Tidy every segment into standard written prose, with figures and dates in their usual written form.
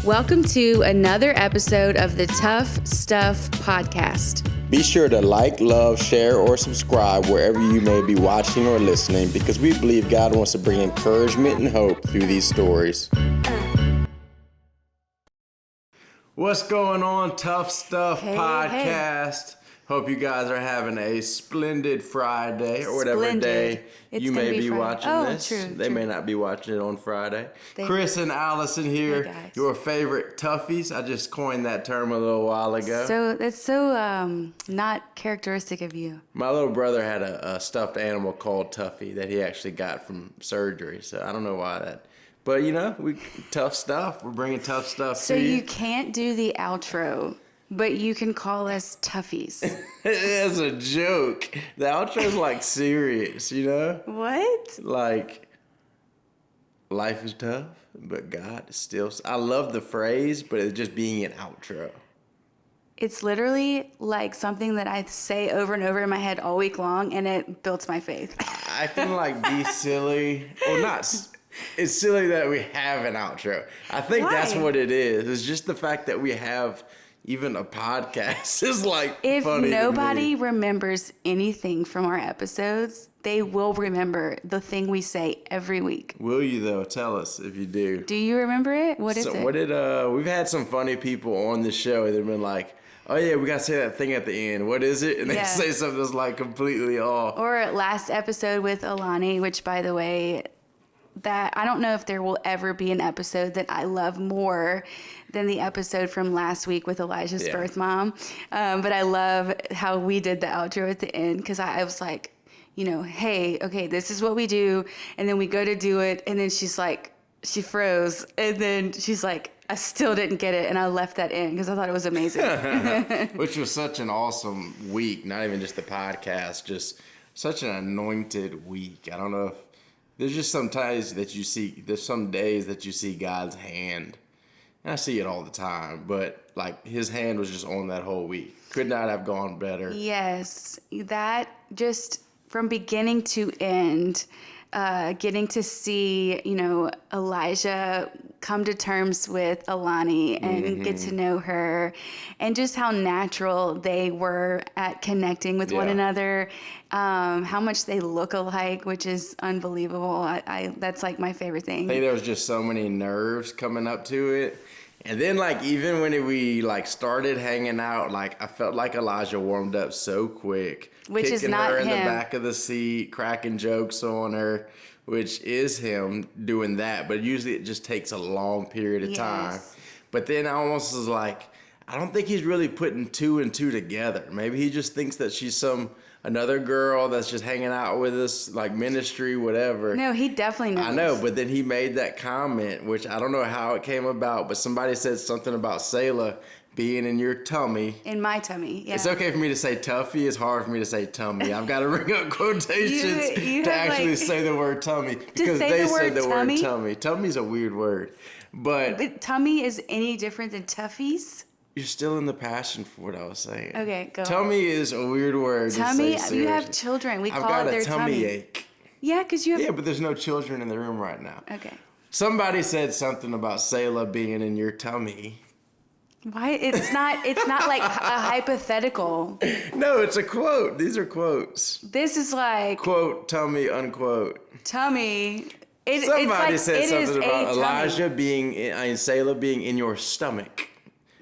Welcome to another episode of the Tough Stuff Podcast. Be sure to like, love, share, or subscribe wherever you may be watching or listening because we believe God wants to bring encouragement and hope through these stories. What's going on, Tough Stuff Podcast? Hope you guys are having a splendid Friday or whatever day you may be watching this. They may not be watching it on Friday. Chris and Allison here, your favorite toughies. I just coined that term a little while ago. So that's so not characteristic of you. My little brother had a stuffed animal called Tuffy that he actually got from surgery. So I don't know why that. But you know, tough stuff. We're bringing tough stuff to you. So you can't do the outro, but you can call us toughies. It's a joke. The outro's like serious, you know? What? Like, life is tough, but God is still... I love the phrase, but it's just being an outro. It's literally like something that I say over and over in my head all week long, and it builds my faith. I can like be silly, or not... It's silly that we have an outro. I think that's what it is. It's just the fact that we have even a podcast is like if funny nobody remembers anything from our episodes, they will remember the thing we say every week. Will you though? Tell us if you do. Do you remember it? What is it? We've had some funny people on the show that have been like, oh yeah, we gotta say that thing at the end. What is it? And they say something that's like completely off. Or last episode with Alani, which by the way, that I don't know if there will ever be an episode that I love more than the episode from last week with Elijah's birth mom. But I love how we did the outro at the end because I was like, you know, hey, okay, this is what we do. And then we go to do it. And then she's like, she froze. And then she's like, I still didn't get it. And I left that in because I thought it was amazing. Which was such an awesome week. Not even just the podcast, just such an anointed week. I don't know if there's just some days that you see God's hand. And I see it all the time, but like his hand was just on that whole week. Could not have gone better. Yes, that just from beginning to end, getting to see, you know, Elijah come to terms with Alani and get to know her and just how natural they were at connecting with one another, how much they look alike, which is unbelievable. I that's like my favorite thing. I think there was just so many nerves coming up to it. And then like even when we like started hanging out, like I felt like Elijah warmed up so quick. Which is not him. Kicking her in the back of the seat, cracking jokes on her, which is him doing that. But usually it just takes a long period of time. But then I almost was like, I don't think he's really putting two and two together. Maybe he just thinks that she's another girl that's just hanging out with us, like ministry, whatever. No, he definitely knows. I know, but then he made that comment, which I don't know how it came about, but somebody said something about Selah being in your tummy. In my tummy, yeah. It's okay for me to say tuffy. It's hard for me to say tummy. I've got to bring up quotations to actually say the word tummy because they said the word tummy. Tummy's a weird word. But tummy is any different than tuffies? You're still in the passion for what I was saying. Okay, go. Tummy is a weird word. Tummy, you have children. We call it their tummy. I've got a tummy ache. Yeah, because you have... Yeah, but there's no children in the room right now. Okay. Somebody said something about Selah being in your tummy. Why? It's not like a hypothetical. No, it's a quote. These are quotes. This is like... Quote, tummy, unquote. Tummy... Somebody said something about Selah being in your stomach.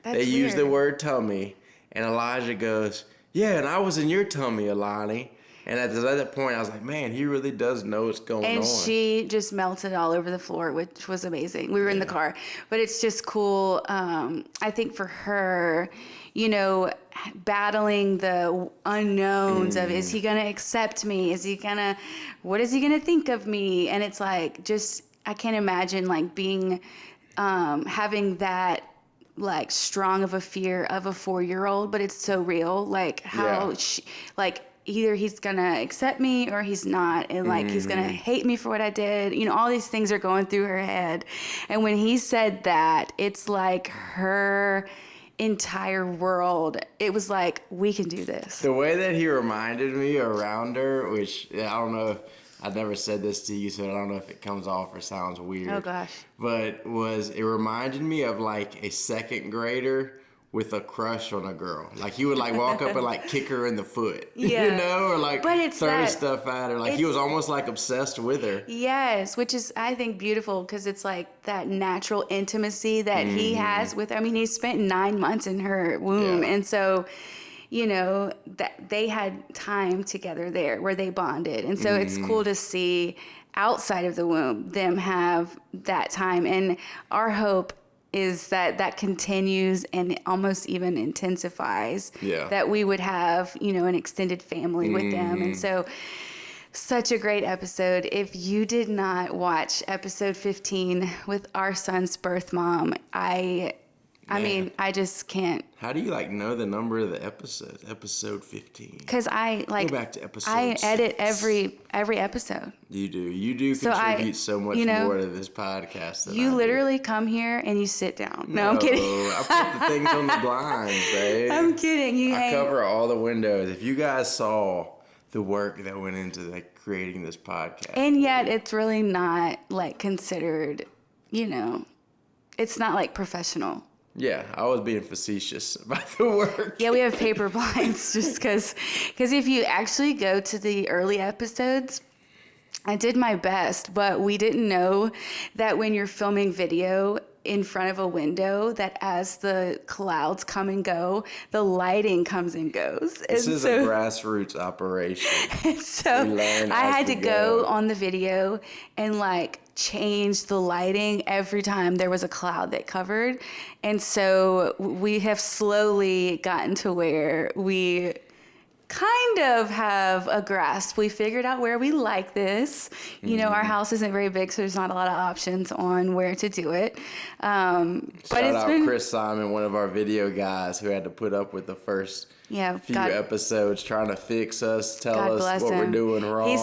They use the word tummy, and Elijah goes, yeah, and I was in your tummy, Alani. And at that point, I was like, man, he really does know what's going on. And she just melted all over the floor, which was amazing. We were in the car. But it's just cool, I think, for her, you know, battling the unknowns of, is he going to accept me? What is he going to think of me? And it's like, just, I can't imagine, like, being, having that, like, strong of a fear of a 4-year-old, but it's so real. Like, how she, like, either he's gonna accept me or he's not, and like he's gonna hate me for what I did. You know, all these things are going through her head. And when he said that, it's like her entire world, it was like, we can do this. The way that he reminded me around her, which I don't know I never said this to you, so I don't know if it comes off or sounds weird. Oh gosh. But it reminded me of like a second grader with a crush on a girl. Like he would like walk up and like kick her in the foot, Yeah. you know, or like But it's throw that- stuff at her. Like he was almost like obsessed with her. Yes, which is, I think, beautiful because it's like that natural intimacy that he has with, I mean, he spent 9 months in her womb. Yeah. And so, you know, that they had time together there where they bonded. And so it's cool to see outside of the womb them have that time. And our hope is that that continues and almost even intensifies. Yeah. That we would have, you know, an extended family with them. And so, such a great episode. If you did not watch episode 15 with our son's birth mom, I mean, I just can't. How do you like know the number of the episodes? Episode 15. Because I like Go back to episode I 6. edit every episode. You do So contribute so much you know, more to this podcast than I You do. literally come here and you sit down. No, I'm kidding. I put the things on the blinds, babe. I'm kidding. I cover all the windows. If you guys saw the work that went into like creating this podcast, And yet it's really not like considered, you know, it's not like professional. yeah, I was being facetious about the work. Yeah, we have paper blinds just because if you actually go to the early episodes, I did my best, but we didn't know that when you're filming video in front of a window, that as the clouds come and go, the lighting comes and goes. This is a grassroots operation. And so We learn I as had to we go go. on the video and like change the lighting every time there was a cloud that covered. And so we have slowly gotten to where we kind of have a grasp. We figured out where we like this. You know, our house isn't very big, so there's not a lot of options on where to do it. But Shout it's out been Chris Simon, one of our video guys who had to put up with the first few God, episodes trying to fix us, tell God us bless what him. we're doing wrong. He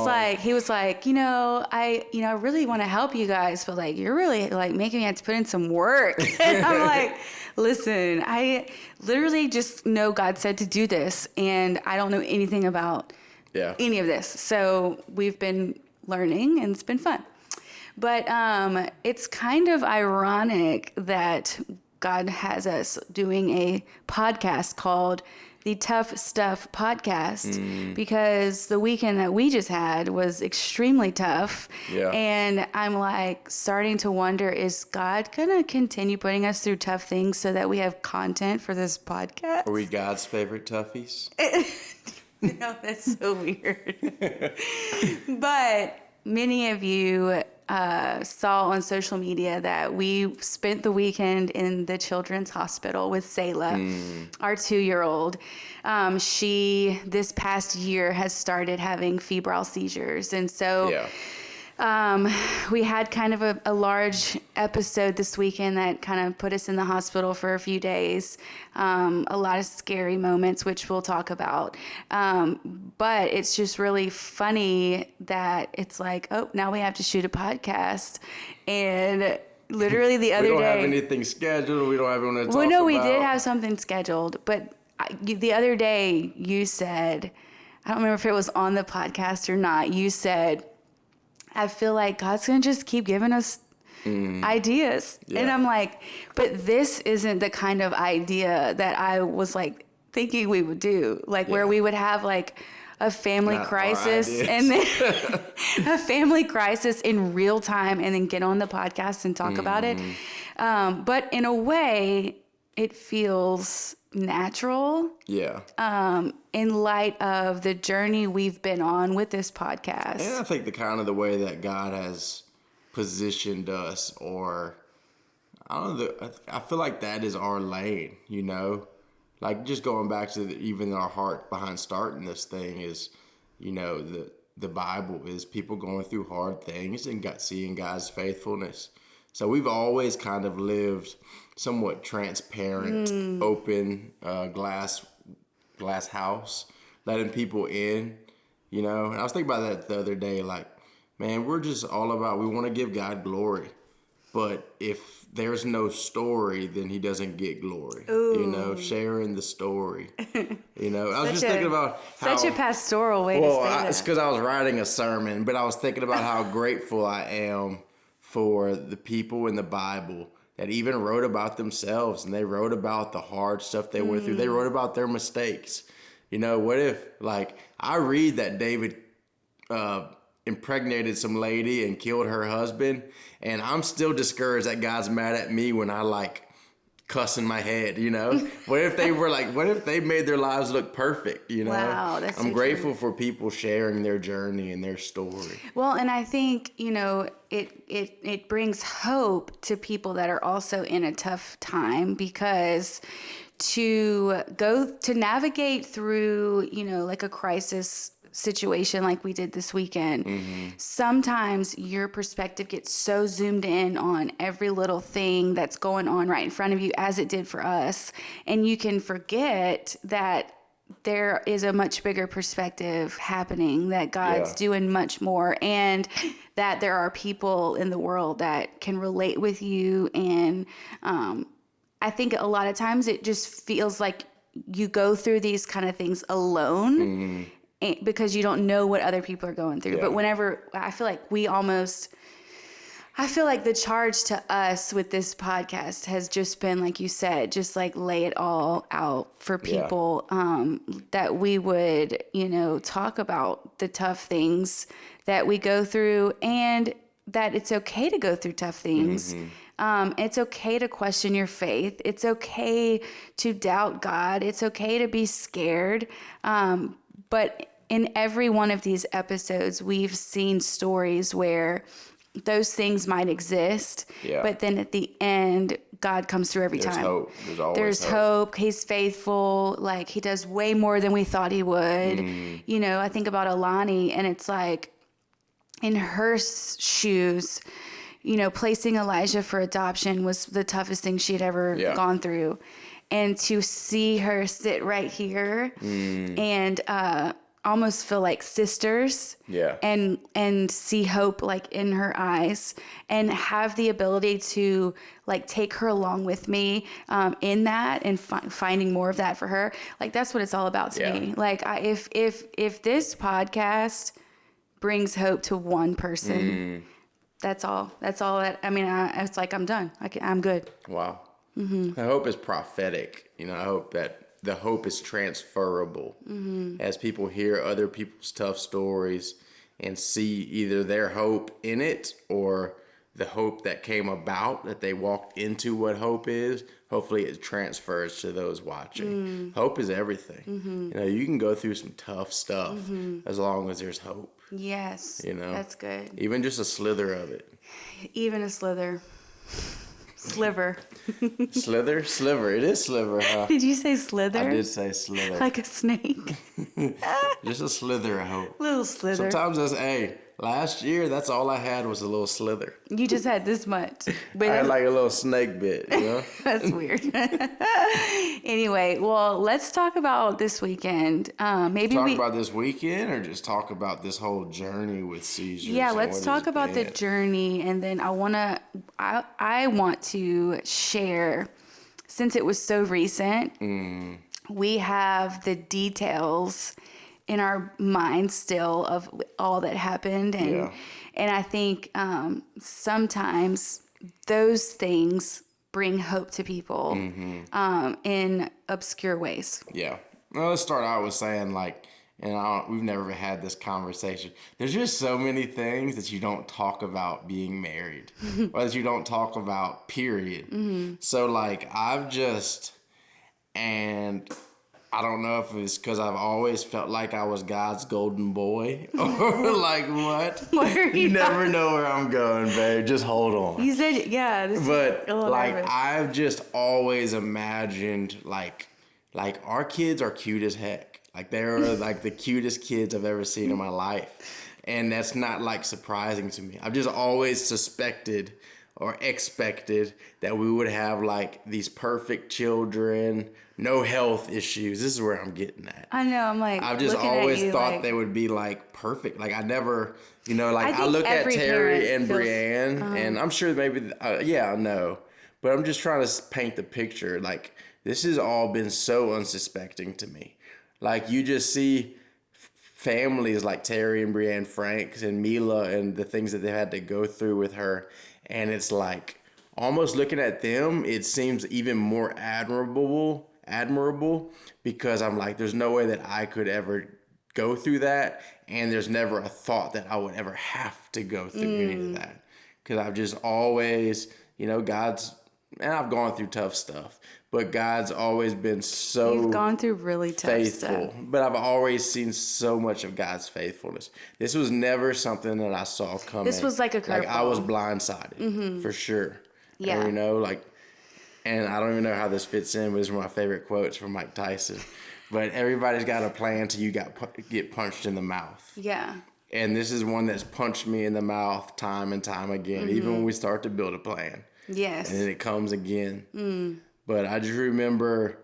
was like, I really want to help you guys, but like, you're really like making me have to put in some work. And I'm like, listen, I literally just know God said to do this, and I don't know anything about any of this. So we've been learning, and it's been fun. But it's kind of ironic that God has us doing a podcast called the Tough Stuff Podcast, because the weekend that we just had was extremely tough. Yeah. And I'm like starting to wonder, is God going to continue putting us through tough things so that we have content for this podcast? Are we God's favorite toughies? No, that's so weird. But many of you saw on social media that we spent the weekend in the children's hospital with Selah, our 2-year-old. She, this past year, has started having febrile seizures. And so we had kind of a large episode this weekend that kind of put us in the hospital for a few days. A lot of scary moments, which we'll talk about. But it's just really funny that it's like, oh, now we have to shoot a podcast. And literally the other day. We don't have anything scheduled. We don't have anything to talk Well, no, we about. did have something scheduled. But the other day you said, I don't remember if it was on the podcast or not, you said, I feel like God's going to just keep giving us ideas. Yeah. And I'm like, but this isn't the kind of idea that I was like thinking we would do. Like where we would have like a family Not our crisis ideas. and then a family crisis in real time and then get on the podcast and talk about it. But in a way, it feels natural. Yeah. In light of the journey we've been on with this podcast. And I think the way that God has positioned us, or I don't know, I feel like that is our lane, you know? Like just going back to even our heart behind starting this thing is, you know, the Bible is people going through hard things and seeing God's faithfulness. So we've always kind of lived somewhat transparent, open, glass house, letting people in, you know. And I was thinking about that the other day, like, man, we're just all about, we want to give God glory. but if there's no story, then he doesn't get glory. Ooh. You know, sharing the story. You know, I was just thinking about how... Such a pastoral way to say that. It's because I was writing a sermon, but I was thinking about how grateful I am for the people in the Bible that even wrote about themselves, and they wrote about the hard stuff they went through. They wrote about their mistakes. You know, what if, like, I read that David impregnated some lady and killed her husband, and I'm still discouraged that God's mad at me when I, like, cuss in my head, you know? What if they made their lives look perfect, you know? Wow, that's I'm so grateful true. for people sharing their journey and their story. Well, and I think, you know, it brings hope to people that are also in a tough time, because to navigate through, you know, like a crisis situation like we did this weekend, sometimes your perspective gets so zoomed in on every little thing that's going on right in front of you, as it did for us, and you can forget that there is a much bigger perspective happening, that God's doing much more, and that there are people in the world that can relate with you. And I think a lot of times it just feels like you go through these kind of things alone, because you don't know what other people are going through. But whenever, I feel like the charge to us with this podcast has just been, like you said, just like lay it all out for people, that we would, you know, talk about the tough things that we go through, and that it's okay to go through tough things. It's okay to question your faith. It's okay to doubt God. It's okay to be scared. But in every one of these episodes, we've seen stories where those things might exist, but then at the end, God comes through every time. Hope. There's always There's hope. He's faithful. Like, he does way more than we thought he would. You know, I think about Alani, and it's like, in her shoes, you know, placing Elijah for adoption was the toughest thing she had ever gone through. And to see her sit right here and almost feel like sisters, and see hope, like, in her eyes, and have the ability to, like, take her along with me in that, and finding more of that for her. Like, that's what it's all about to me. Like, if this podcast brings hope to one person, that's all that, I mean, it's like, I'm done. I'm good. Wow. I hope is prophetic. You know, I hope that the hope is transferable as people hear other people's tough stories and see either their hope in it or the hope that came about, that they walked into what hope is. Hopefully it transfers to those watching. Hope is everything. You know, you can go through some tough stuff as long as there's hope. Yes. You know, that's good. Even just a slither of it. Even a slither. Sliver. Sliver. It is sliver, huh? Did you say slither? I did say slither. Like a snake. Just a slither, I hope. Little slither. Sometimes last year, that's all I had was a little slither. You just had this much. I had like a little snake bit, you know? That's weird. Anyway, well, let's talk about this weekend. About this weekend, or just talk about this whole journey with Seizures? Yeah, let's talk about the journey, and then I want to share, since it was so recent, we have the details in our minds still of all that happened, and I think sometimes those things bring hope to people in obscure ways. Yeah. Well, let's start out with saying, like, and we've never had this conversation. There's just so many things that you don't talk about being married, or that you don't talk about, period. So, like, and I don't know if it's because I've always felt like I was God's golden boy, or like what. You never know where I'm going, babe. Just hold on. You said, yeah. But like, I've just always imagined like our kids are cute as heck. Like, they're like the cutest kids I've ever seen in my life, and that's not like surprising to me. I've just always suspected or expected that we would have like these perfect children, no health issues. This is where I'm getting at. I know. I'm like, I've just looking always at you thought like, they would be like perfect. Like I never, like I think look at every Terry parent and feels- Brienne, and I'm sure maybe, I know, but I'm just trying to paint the picture. Like this has all been so unsuspecting to me. Like you just see families like Terry and Brienne Franks and Mila and the things that they had to go through with her, and it's like almost looking at them, it seems even more admirable because I'm like, there's no way that I could ever go through that, and there's never a thought that I would ever have to go through any of that, because I've just always, and I've gone through tough stuff, but God's always been so you've gone through really tough faithful. stuff. But I've always seen so much of God's faithfulness. This was never something that I saw coming. This was like a Like I was curveball. blindsided for sure. Yeah. And, and I don't even know how this fits in, but it's one of my favorite quotes from Mike Tyson. But everybody's got a plan till you get punched in the mouth. Yeah. And this is one that's punched me in the mouth time and time again, even when we start to build a plan. Yes. And then it comes again. But I just remember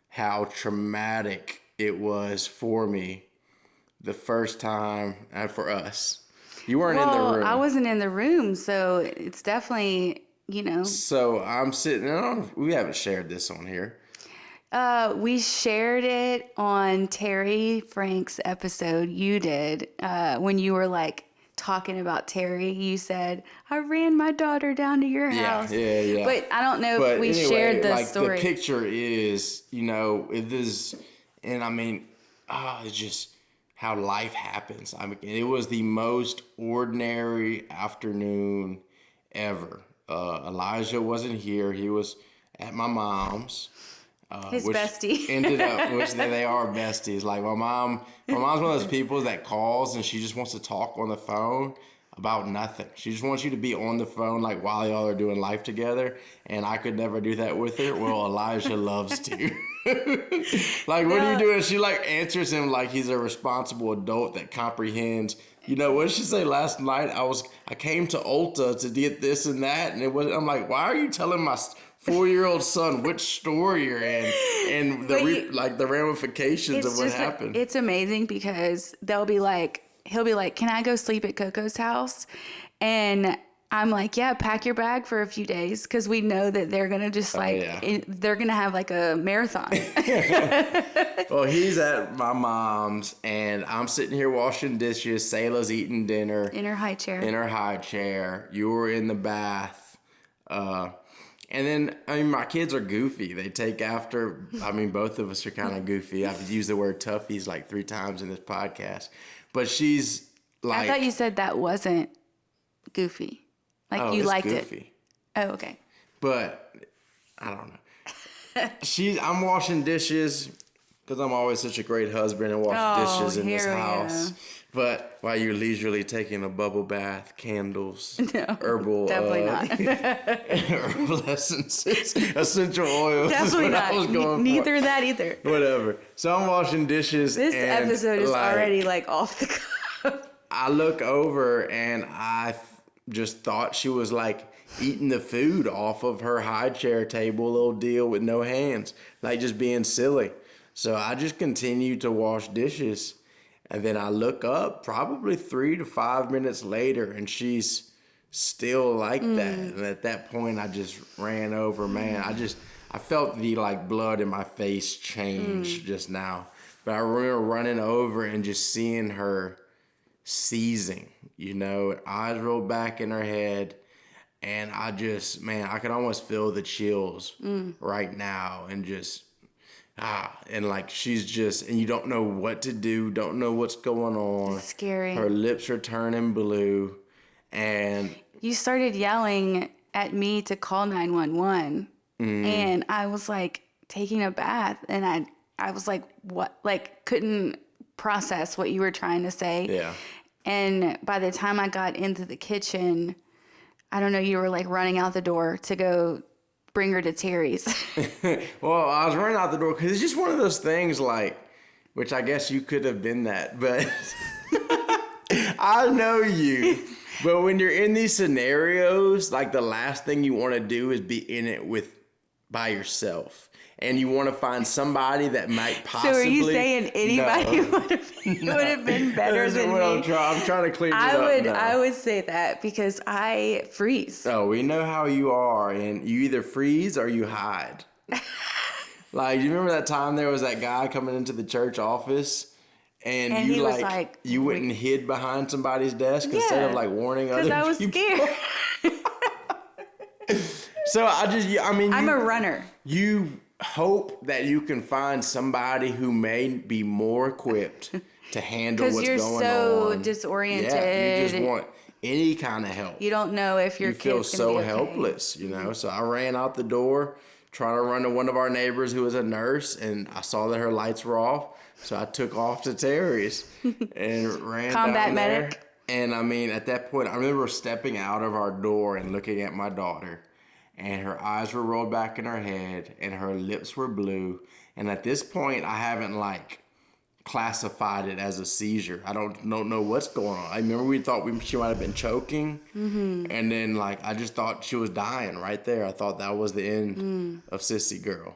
how traumatic it was for me the first time, and for us. You weren't in the room. I wasn't in the room, so it's definitely, So I'm sitting, we haven't shared this on here. We shared it on Terry Frank's episode. You did, when you were like talking about Terry. You said, I ran my daughter down to your house. Yeah. But I don't know if we shared the story. The picture is, it is, and I mean, it's just how life happens. I mean, it was the most ordinary afternoon ever. Elijah wasn't here. He was at my mom's. His which bestie. ended up, which they are besties. Like my mom's one of those people that calls and she just wants to talk on the phone about nothing. She just wants you to be on the phone like while y'all are doing life together. And I could never do that with her. Well, Elijah loves to. Like, what are you doing? She like answers him like he's a responsible adult that comprehends. What did she say last night? I came to Ulta to get this and that, and I'm like, why are you telling my 4-year-old son which store you're in and the ramifications of what happened? It's amazing because he'll be like, can I go sleep at Coco's house? And I'm like, yeah, pack your bag for a few days, because we know that they're going to just they're going to have like a marathon. Well, he's at my mom's and I'm sitting here washing dishes. Sayla's eating dinner. In her high chair. You were in the bath. And then, my kids are goofy. They take after, both of us are kind of goofy. I've used the word toughies like 3 times in this podcast. But she's like... I thought you said that wasn't goofy. Like you liked goofy. it. Oh, okay. But, I don't know. I'm washing dishes because I'm always such a great husband and wash dishes in this house. But while you're leisurely taking a bubble bath, candles, herbal, definitely not. herbal essences, essential oils. Definitely is what not. I was going Neither for. that either. Whatever. So I'm washing dishes. This and episode is already like off the cuff. I look over and I just thought she was like eating the food off of her high chair table, little deal with no hands, like just being silly. So I just continue to wash dishes. And then I look up probably 3 to 5 minutes later and she's still like that. And at that point I just ran over, man. I felt the like blood in my face change just now. But I remember running over and just seeing her seizing, eyes rolled back in her head. And I could almost feel the chills right now and just... and like she's just, and you don't know what to do, don't know what's going on. It's scary. Her lips are turning blue, and you started yelling at me to call 911, and I was like taking a bath, and I was like, what? Like couldn't process what you were trying to say. Yeah. And by the time I got into the kitchen, I don't know, you were like running out the door to go bring her to Terry's. Well, I was running out the door because it's just one of those things, like, which I guess you could have been that, but I know you. But when you're in these scenarios, like the last thing you want to do is be in it by yourself. And you want to find somebody that might possibly. So are you saying anybody would have been better than me? I'm trying to clean it up now. I would say that because I freeze. Oh, we know how you are, and you either freeze or you hide. Like, you remember that time there was that guy coming into the church office, and you was like, you went and hid behind somebody's desk instead of like warning other people. Because I was scared. So I'm a runner. You hope that you can find somebody who may be more equipped to handle what's going on. Because you're so disoriented. Yeah, you just want any kind of help. You don't know if your kid's feel gonna be so okay. helpless, you know. So I ran out the door, trying to run to one of our neighbors who was a nurse, and I saw that her lights were off. So I took off to Terry's and ran Combat down there. medic. And I mean, at that point, I remember stepping out of our door and looking at my daughter. And her eyes were rolled back in her head, and her lips were blue. And at this point, I haven't like classified it as a seizure. I don't know what's going on. I remember we thought she might have been choking, and then like I just thought she was dying right there. I thought that was the end of Sissy Girl.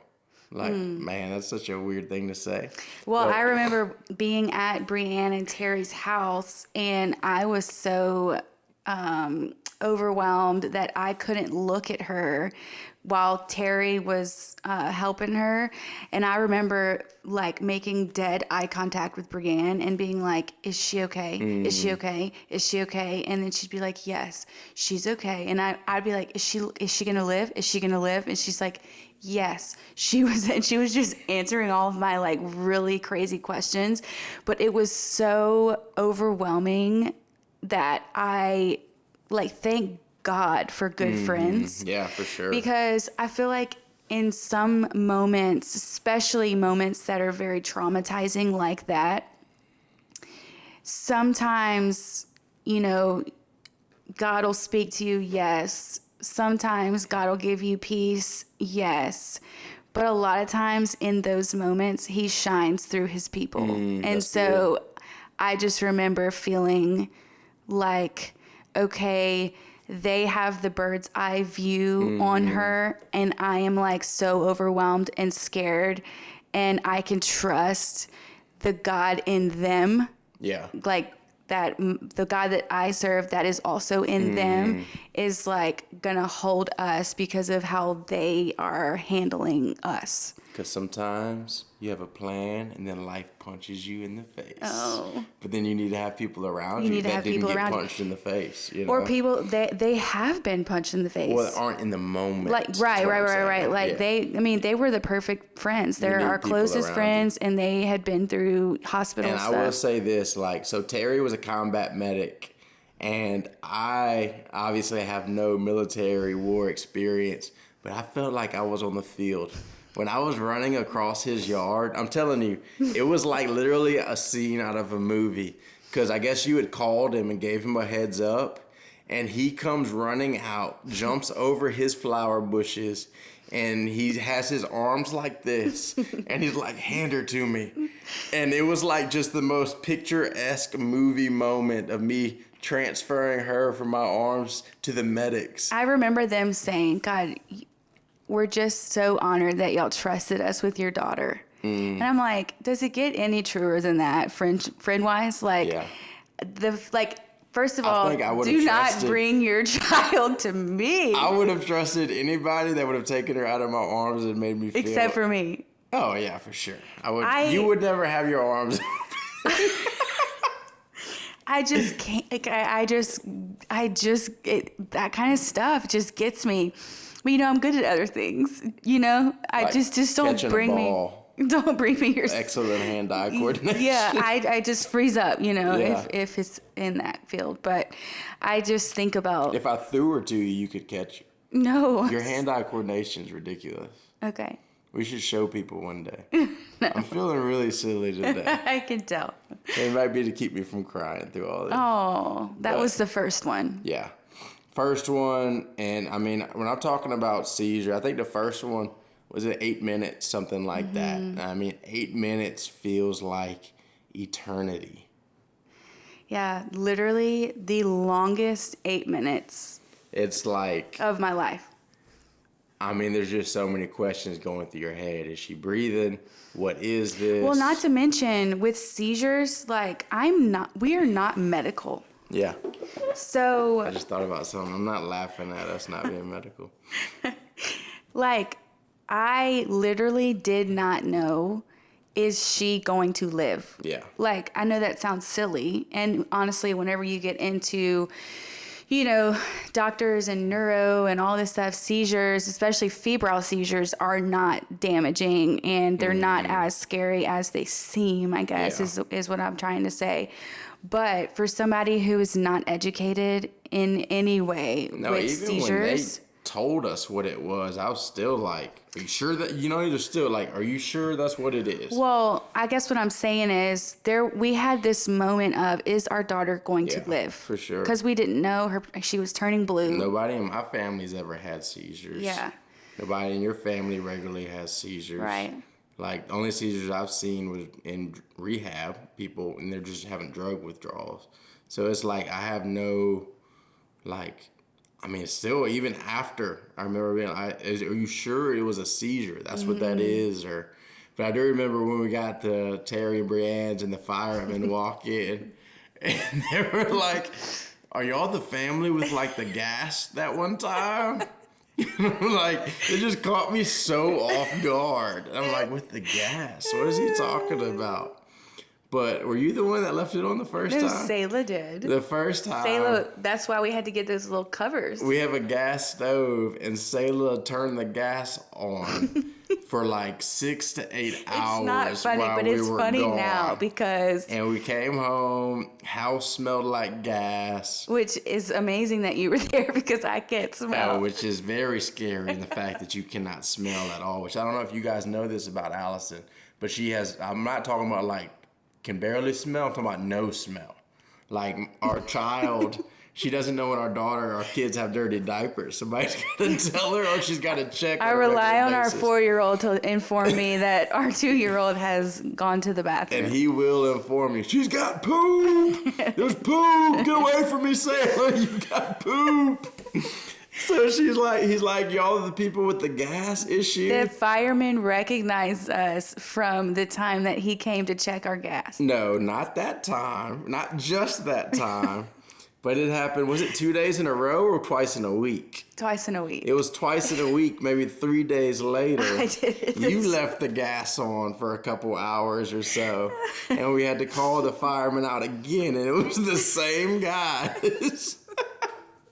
Like, man, that's such a weird thing to say. Well, I remember being at Brianne and Terry's house, and I was so overwhelmed that I couldn't look at her while Terry was helping her. And I remember like making dead eye contact with Brianne and being like, is she okay? Is she okay? Is she okay? And then she'd be like, yes, she's okay. And I'd be like, is she gonna live? Is she gonna live? And she's like, yes, she was. And she was just answering all of my like really crazy questions. But it was so overwhelming that I like thank God for good friends. Yeah, for sure. Because I feel like in some moments, especially moments that are very traumatizing like that, sometimes, you know, God will speak to you, yes. Sometimes God will give you peace, yes. But a lot of times in those moments, he shines through his people. And so I just remember feeling like, okay, they have the bird's eye view on her, and I am like so overwhelmed and scared, and I can trust the God in them. Yeah. Like that, the God that I serve that is also in them is like gonna hold us because of how they are handling us. Because sometimes you have a plan and then life punches you in the face. Oh. But then you need to have people around you that didn't get punched in the face. You know? Or people, they have been punched in the face. Well, that aren't in the moment. Like, right. Like they were the perfect friends. They're our closest friends, and they had been through hospital stuff. And I will say this, like, so Terry was a combat medic, and I obviously have no military war experience, but I felt like I was on the field. When I was running across his yard, I'm telling you, it was like literally a scene out of a movie. Because I guess you had called him and gave him a heads up. And he comes running out, jumps over his flower bushes, and he has his arms like this. And he's like, hand her to me. And it was like just the most picturesque movie moment of me transferring her from my arms to the medics. I remember them saying, God, we're just so honored that y'all trusted us with your daughter. And I'm like, does it get any truer than that, friend-wise? Like, first of all, do not bring your child to me. I would have trusted anybody that would have taken her out of my arms and made me feel... Except for me. Oh, yeah, for sure. You would never have your arms... I just can't... Like, that kind of stuff just gets me... But, you know, I'm good at other things, you know? Like just don't bring me... Don't bring me your... Excellent hand-eye coordination. Yeah, I just freeze up, you know, if it's in that field. But I just think about... If I threw her to you, you could catch her. No. Your hand-eye coordination is ridiculous. Okay. We should show people one day. No. I'm feeling really silly today. I can tell. It might be to keep me from crying through all this. Oh, that was the first one. Yeah. First one, and I mean, when I'm talking about seizure, I think the first one was at 8 minutes, something like that. I mean, 8 minutes feels like eternity. Yeah, literally the longest 8 minutes It's like, of my life. I mean, there's just so many questions going through your head. Is she breathing? What is this? Well, not to mention with seizures, like we are not medical. Yeah. So I just thought about something. I'm not laughing at us not being medical. like, I literally did not know, is she going to live? Yeah. Like, I know that sounds silly. And honestly, whenever you get into, you know, doctors and neuro and all this stuff, seizures, especially febrile seizures, are not damaging and they're not as scary as they seem, I guess, is what I'm trying to say. But for somebody who is not educated in any way with even seizures, when they told us what it was, I was still like, are you sure that, you're still like, are you sure that's what it is? well, I guess what I'm saying is we had this moment of, is our daughter going to live? For sure. Because we didn't know she was turning blue. Nobody in my family's ever had seizures. Yeah. Nobody in your family regularly has seizures. Right. Like, the only seizures I've seen was in rehab, people, and they're just having drug withdrawals. So it's like, I have no, like, I mean, still, even after, I remember being, are you sure it was a seizure? That's what that is? But I do remember when we got the Terry and Brianne's and the firemen walk in, and they were like, are y'all the family with, like, the gas that one time? Like, it just caught me so off guard. I'm like, with the gas? What is he talking about? But were you the one that left it on the first No, time? Selah did. The first time. Selah, that's why we had to get those little covers. We have a gas stove, and Selah turned the gas on for like 6 to 8 hours. It's not funny, while but we it's were funny gone. now because... And we came home, house smelled like gas. Which is amazing that you were there because I can't smell. Which is very scary in the fact that you cannot smell at all. Which I don't know if you guys know this about Allison, but she has, I'm not talking about like, can barely smell, I'm talking about no smell. Like our child, she doesn't know when our kids have dirty diapers. Somebody's got to tell her or she's got to check. I rely on our 4-year-old to inform me that our 2-year-old has gone to the bathroom. And he will inform me, she's got poop. There's poop. Get away from me, Sarah. You've got poop. So he's like, y'all are the people with the gas issue? The fireman recognized us from the time that he came to check our gas. No, not that time. Not just that time. But it happened, was it 2 days in a row or twice in a week? Twice in a week. It was twice in a week, maybe 3 days later. I did it. You left the gas on for a couple hours or so. And we had to call the fireman out again, and it was the same guys.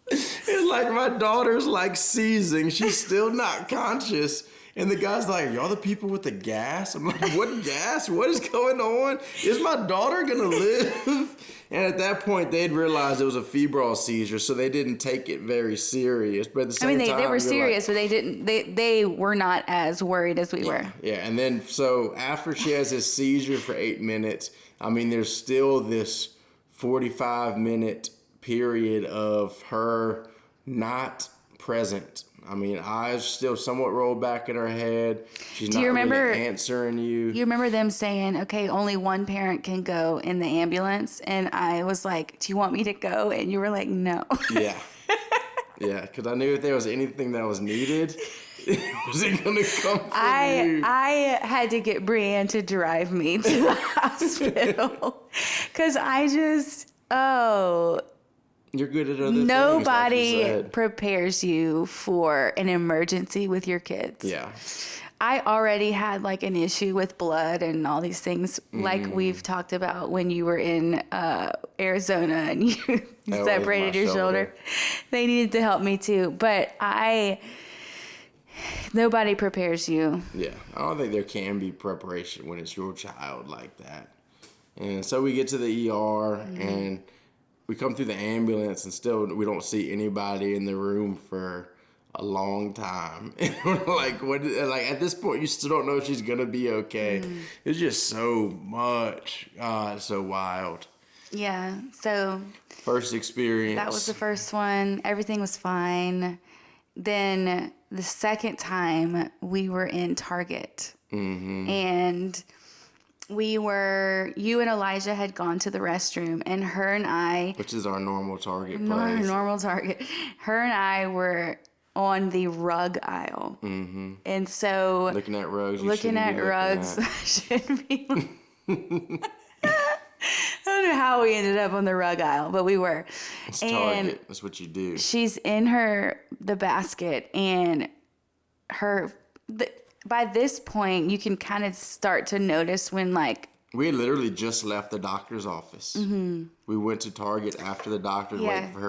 It's like my daughter's like seizing. She's still not conscious. And the guy's like, y'all the people with the gas? I'm like, what gas? What is going on? Is my daughter going to live? And at that point, they'd realized it was a febrile seizure, so they didn't take it very serious. But at the same time, they were serious, but they didn't. They were not as worried as we were. Yeah, and then so after she has this seizure for 8 minutes, I mean, there's still this 45-minute period of her not present. I mean, eyes still somewhat rolled back in her head. She's not really answering you. You remember them saying, okay, only one parent can go in the ambulance? And I was like, do you want me to go? And you were like, no. Yeah. Yeah, because I knew if there was anything that was needed, it wasn't going to come from you. I had to get Brianne to drive me to the hospital. Because you're good at other things. Nobody prepares you for an emergency with your kids. Yeah. I already had like an issue with blood and all these things, like we've talked about when you were in Arizona and you separated your shoulder. They needed to help me too, but nobody prepares you. Yeah, I don't think there can be preparation when it's your child like that. And so we get to the ER and we come through the ambulance and still we don't see anybody in the room for a long time. And we're like, like at this point, you still don't know if she's going to be okay. It's just so much. God, it's so wild. Yeah. So first experience. That was the first one. Everything was fine. Then the second time we were in Target and you and Elijah had gone to the restroom, and her and I, which is our normal Target our place. normal Target, her and I were on the rug aisle. Mm-hmm. And so looking at rugs, shouldn't be. I don't know how we ended up on the rug aisle, but we were. It's Target. That's what you do. She's in the basket, and by this point, you can kind of start to notice when, like, we had literally just left the doctor's office. Mm-hmm. We went to Target after the doctor,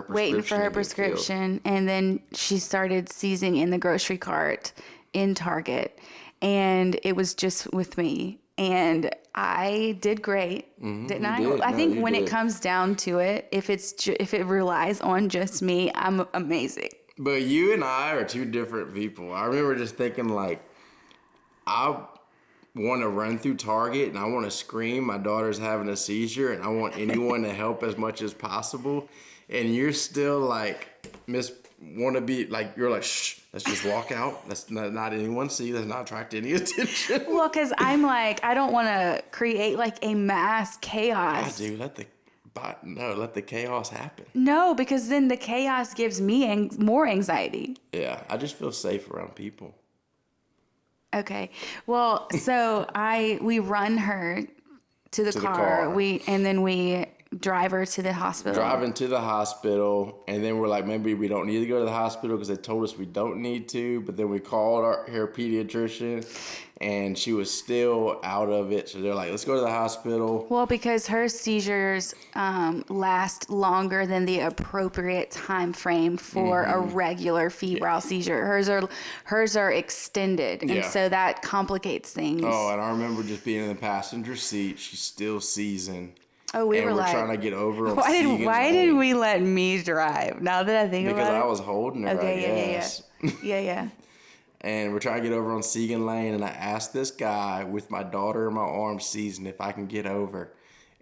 waiting for her prescription. And then she started seizing in the grocery cart in Target, and it was just with me. And I did great, didn't I? Did. I think when it comes down to it, if it relies on just me, I'm amazing. But you and I are two different people. I remember just thinking, like, I want to run through Target and I want to scream, my daughter's having a seizure, and I want anyone to help as much as possible. And you're still like, want to be like, you're like, shh, let's just walk out. Let's not anyone see. Let's not attract any attention. Well, because I'm like, I don't want to create like a mass chaos. Yeah, dude, let the chaos happen. No, because then the chaos gives me more anxiety. Yeah, I just feel safe around people. Okay. Well, so we run her to the car. And then we drive her to the hospital. Driving to the hospital, and then we're like, maybe we don't need to go to the hospital because they told us we don't need to. But then we called her pediatrician, and she was still out of it. So they're like, let's go to the hospital. Well, because her seizures last longer than the appropriate time frame for a regular febrile seizure. Hers are extended, and so that complicates things. Oh, and I remember just being in the passenger seat. She's still seizing. Oh, we're trying to get over on why did we let me drive? Now that I think about it. Because I was holding her, I guess. Yeah. And we're trying to get over on Segan Lane, and I asked this guy with my daughter in my arms seizing if I can get over.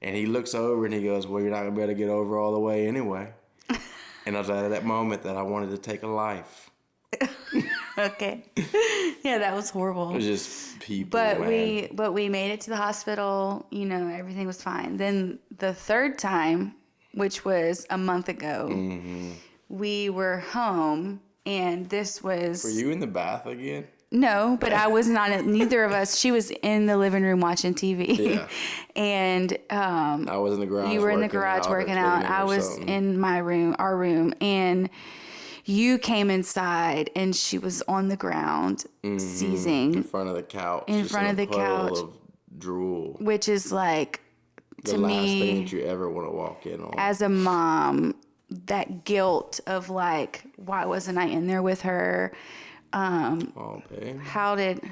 And he looks over and he goes, well, you're not going to be able to get over all the way anyway. And I was at that moment that I wanted to take a life. Okay. Yeah, that was horrible. It was just people, But man. we made it to the hospital. You know, everything was fine. Then the third time, which was a month ago, we were home, and this was... Were you in the bath again? No, but I was not. Neither of us. She was in the living room watching TV. Yeah. And I was in the garage. You were in the garage working out. I was in our room, and you came inside, and she was on the ground, seizing in front of the couch. In front of the couch, of drool, which is like, to me, the last thing that you ever want to walk in on. As a mom, that guilt of like, why wasn't I in there with her? Oh, babe.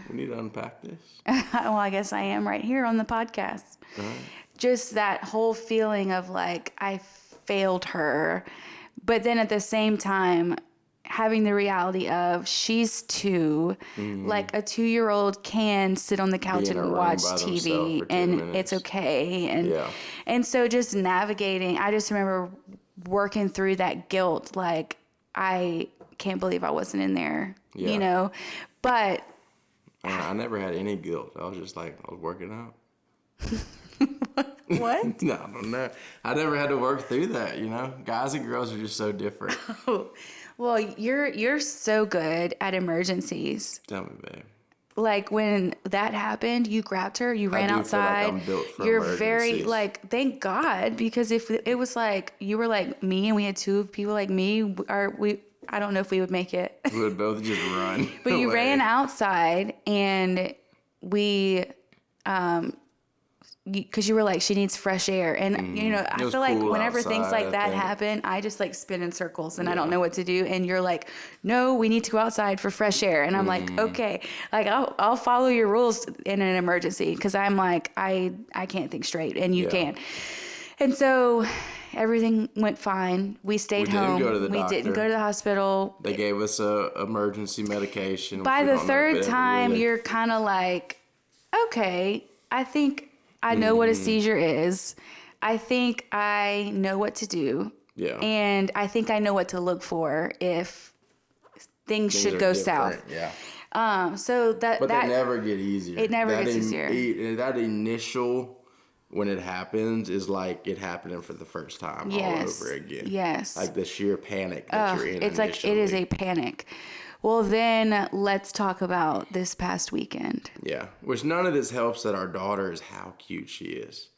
We need to unpack this. Well, I guess I am right here on the podcast. Right. Just that whole feeling of like, I failed her. But then at the same time, having the reality of she's 2, like a 2-year-old can sit on the couch and watch TV and it's okay. And so just navigating, I just remember working through that guilt. Like, I can't believe I wasn't in there, you know, but I never had any guilt. I was just like, I was working out. What? No, I don't know. I never had to work through that, you know? Guys and girls are just so different. Oh, well, you're so good at emergencies. Tell me, babe. Like, when that happened, you grabbed her, you ran outside. Feel like I'm built for You're emergencies. very, like, thank God, because if it was like you were like me and we had 2 people like me, I don't know if we would make it. We would both just run. But you ran outside, and we, because you were like, she needs fresh air. And, you know, I feel like whenever things like that happen, I just like spin in circles and I don't know what to do. And you're like, no, we need to go outside for fresh air. And I'm like, okay, like I'll follow your rules in an emergency. Cause I'm like, I can't think straight and you can. And so everything went fine. We stayed home. We didn't go to the hospital. They gave us a emergency medication. By the third time, you're kind of like, okay, I think I know what a seizure is. I think I know what to do. Yeah. And I think I know what to look for if things should go south. Yeah. So that But they never get easier. It never gets easier. That initial, when it happens, is like it happening for the first time all over again. Yes. Like the sheer panic that you're in. It's like it is a panic. Well, then let's talk about this past weekend. Yeah. Which none of this helps that our daughter is how cute she is.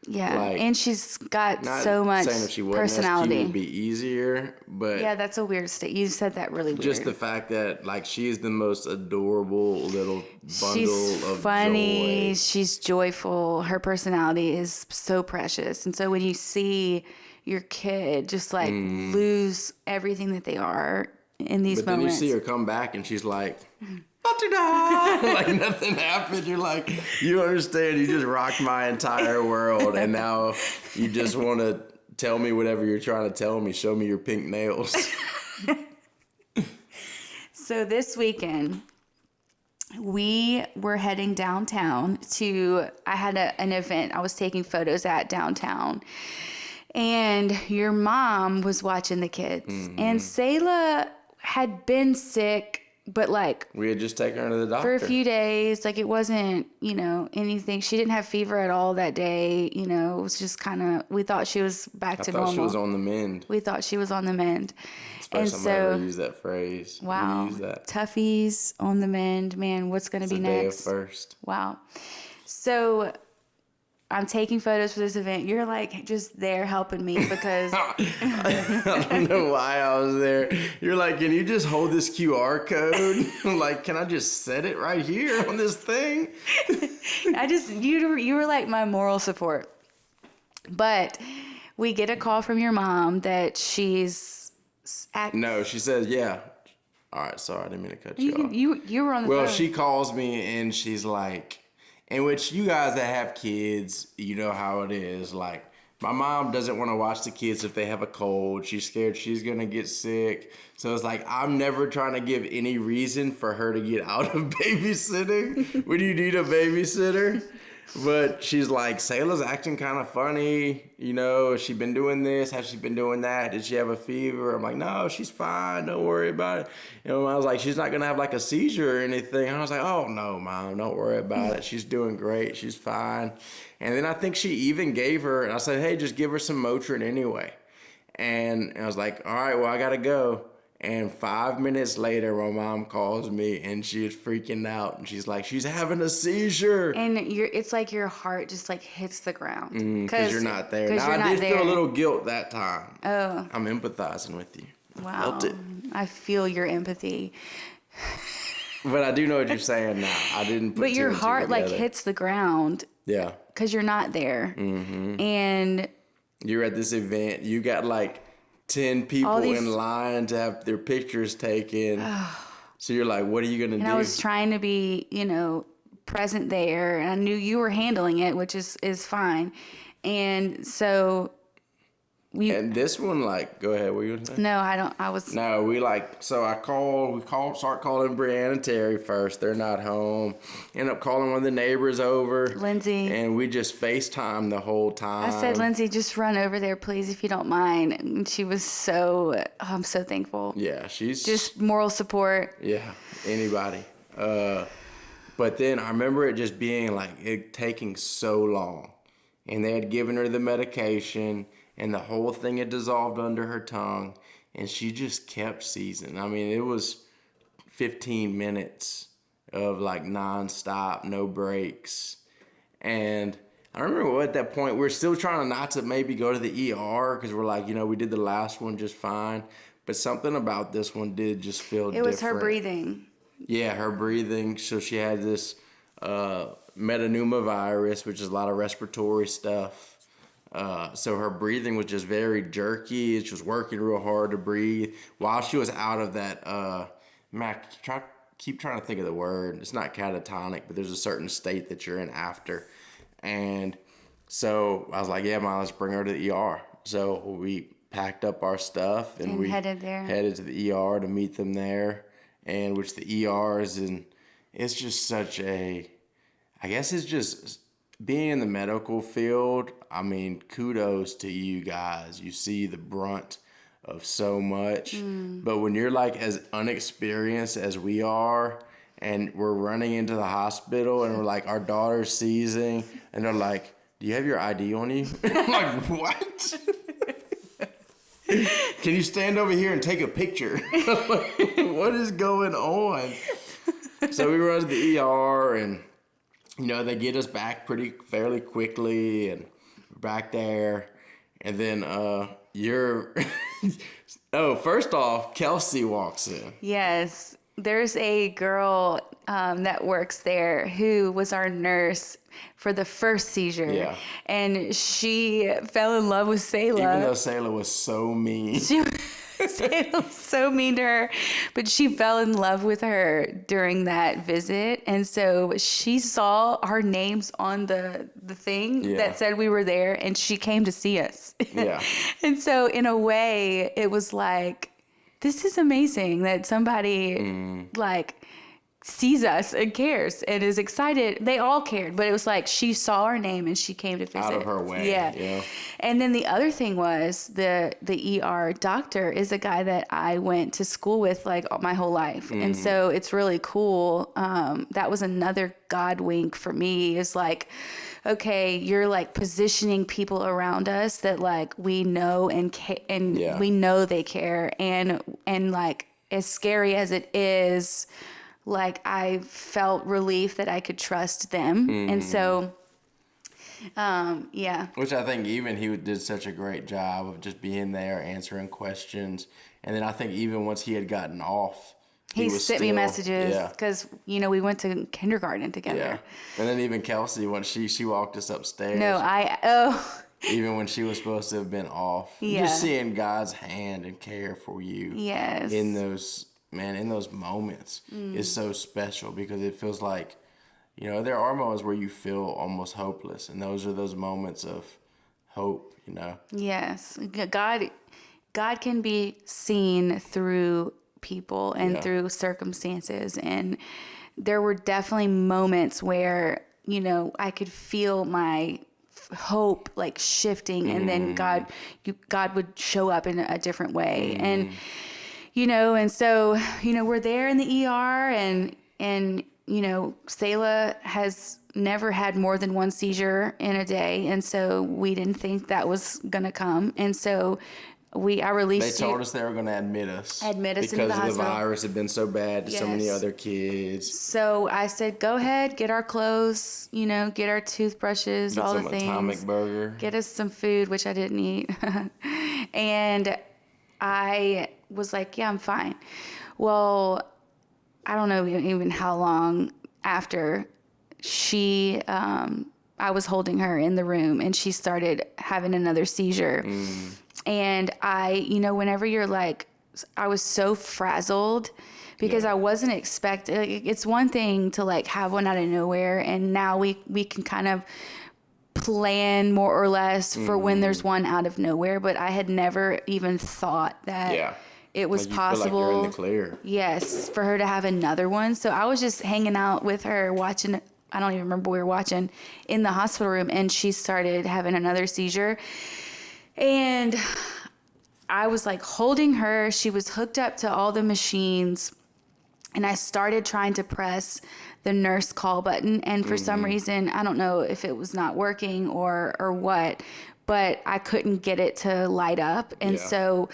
Yeah, Like, and she's got so much saying if she wasn't personality. as cute, it'd be easier, but yeah, that's a weird state. You said that really weird. just the fact that like she's the most adorable little bundle of funny. joy. She's joyful. Her personality is so precious, and so when you see your kid just like lose everything that they are in these But moments, then you see her come back and she's like, like nothing happened. You're like, you understand, you just rocked my entire world, and now you just want to tell me whatever you're trying to tell me. Show me your pink nails. So this weekend, we were heading downtown I had an event I was taking photos at downtown. And your mom was watching the kids. And Selah had been sick, but like we had just taken her to the doctor for a few days. Like it wasn't, anything. She didn't have fever at all that day. It was just kind of, we thought she was back to normal. I thought she was on the mend. We thought she was on the mend. It's the first time I ever used that phrase. Wow. We use that. Toughies on the mend. Man, what's going to be next? Day of first. Wow. So I'm taking photos for this event. You're like just there helping me because I don't know why I was there. You're like, can you just hold this QR code? I'm like, can I just set it right here on this thing? you were like my moral support. But we get a call from your mom that she's No, she says, yeah. All right, sorry, I didn't mean to cut you off. You were on the phone. Well, she calls me and she's like, in which you guys that have kids, you know how it is. Like, my mom doesn't want to watch the kids if they have a cold. She's scared she's going to get sick. So it's like, I'm never trying to give any reason for her to get out of babysitting when you need a babysitter. But she's like, Selah's acting kind of funny. Has she been doing this? Has she been doing that? Did she have a fever? I'm like, no, she's fine. Don't worry about it. I was like, she's not going to have like a seizure or anything. And I was like, oh, no, Mom, don't worry about it. She's doing great. She's fine. And then I think she even gave her, and I said, hey, just give her some Motrin anyway. And I was like, all right, well, I got to go. And 5 minutes later, my mom calls me and she is freaking out. And she's like, she's having a seizure. And it's like your heart just like hits the ground. Because you're not there. Now, I did feel a little guilt that time. Oh. I'm empathizing with you. Wow. I felt it. I feel your empathy. But I do know what you're saying now. I didn't put But your two and two heart like together. hits the ground. Yeah. Because you're not there. Mm-hmm. And you're at this event. You got like 10 people in line to have their pictures taken. So you're like, what are you going to do? And I was trying to be, present there. And I knew you were handling it, which is fine. And so and this one, like, go ahead. What were you going to say? No, I don't. I was. No, we start calling Brianna and Terry first. They're not home. End up calling one of the neighbors over. Lindsay. And we just FaceTime the whole time. I said, Lindsay, just run over there, please, if you don't mind. And she was I'm so thankful. Yeah, she's. Just moral support. Yeah, anybody. But then I remember it just being like, it taking so long. And they had given her the medication. And the whole thing had dissolved under her tongue. And she just kept seizing. I mean, it was 15 minutes of like nonstop, no breaks. And I remember at that point, we were still trying not to maybe go to the ER. Because we're like, we did the last one just fine. But something about this one did just feel different. It was her breathing. Yeah, her breathing. So she had this metapneumovirus, which is a lot of respiratory stuff. So her breathing was just very jerky. She was working real hard to breathe while she was out of that. Keep trying to think of the word. It's not catatonic, but there's a certain state that you're in after. And so I was like, yeah, Mom, let's bring her to the ER. So we packed up our stuff and we headed there. Headed to the ER to meet them there. And which the ER is in. It's just such a. I guess it's just. Being in the medical field, I mean, kudos to you guys. You see the brunt of so much. But when you're like as unexperienced as we are, and we're running into the hospital, and we're like, our daughter's seizing, and they're like, do you have your ID on you? I'm like, what? Can you stand over here and take a picture? What is going on? So we run to the ER, and they get us back fairly quickly, and we're back there, and then first off, Kelsey walks in. Yes, there's a girl that works there who was our nurse for the first seizure. Yeah. And she fell in love with Selah. Even though Selah was so mean. Selah was so mean to her, but she fell in love with her during that visit. And so she saw our names on the thing that said we were there, and she came to see us. Yeah. And so in a way, it was like, this is amazing that somebody sees us and cares and is excited. They all cared, but it was like she saw our name and she came to visit. Out of her way. Yeah. And then the other thing was the ER doctor is a guy that I went to school with like my whole life. Mm-hmm. And so it's really cool. That was another God wink for me, is like, okay, you're like positioning people around us that like we know and we know they care, and like as scary as it is, like I felt relief that I could trust them. Mm. And so which I think even he did such a great job of just being there, answering questions. And then I think even once he had gotten off, he sent me messages because, we went to kindergarten together. Yeah. And then even Kelsey, when she walked us upstairs. Even when she was supposed to have been off. Yeah. Just seeing God's hand and care for you. Yes. In those moments is so special, because it feels like, there are moments where you feel almost hopeless. And those are those moments of hope, Yes. God can be seen through people and through circumstances, and there were definitely moments where I could feel my hope like shifting, and then God would show up in a different way. And and so we're there in the ER, and Selah has never had more than one seizure in a day, and so we didn't think that was gonna come, and so I released. They told us they were going to admit us into the hospital because the virus had been so bad to so many other kids. So I said, go ahead, get our clothes, get our toothbrushes, get all the some things. Atomic Burger. Get us some food, which I didn't eat. And I was like, yeah, I'm fine. Well, I don't know even how long after I was holding her in the room, and she started having another seizure. And whenever you're like, I was so frazzled because I wasn't expecting, it's one thing to like have one out of nowhere. And now we can kind of plan more or less for when there's one out of nowhere. But I had never even thought that it was possible. Feel like you're in the clear. Yes, for her to have another one. So I was just hanging out with her watching, I don't even remember what we were watching, in the hospital room, and she started having another seizure. And I was like holding her. She was hooked up to all the machines, and I started trying to press the nurse call button. And for some reason, I don't know if it was not working or what, but I couldn't get it to light up. And so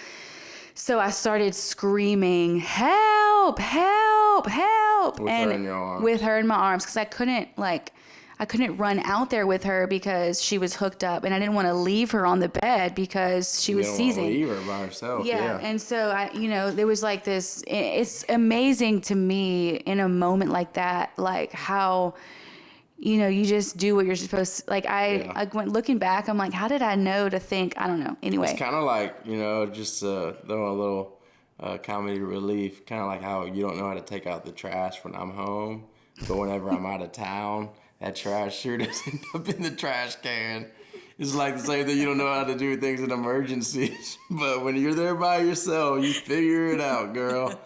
I started screaming, help, help, help. With her in your arms. With her in my arms, because I couldn't run out there with her because she was hooked up, and I didn't want to leave her on the bed because she was seizing. You don't want to leave her by herself. Yeah. And so there was like this. It's amazing to me in a moment like that, like how, you just do what you're supposed to. Like I went looking back, I'm like, how did I know to think? I don't know. Anyway, it's kind of like just throwing a little comedy relief, kind of like how you don't know how to take out the trash when I'm home, but whenever I'm out of town, that trash sure does end up in the trash can. It's like the same thing. You don't know how to do things in emergencies, but when you're there by yourself, you figure it out, girl.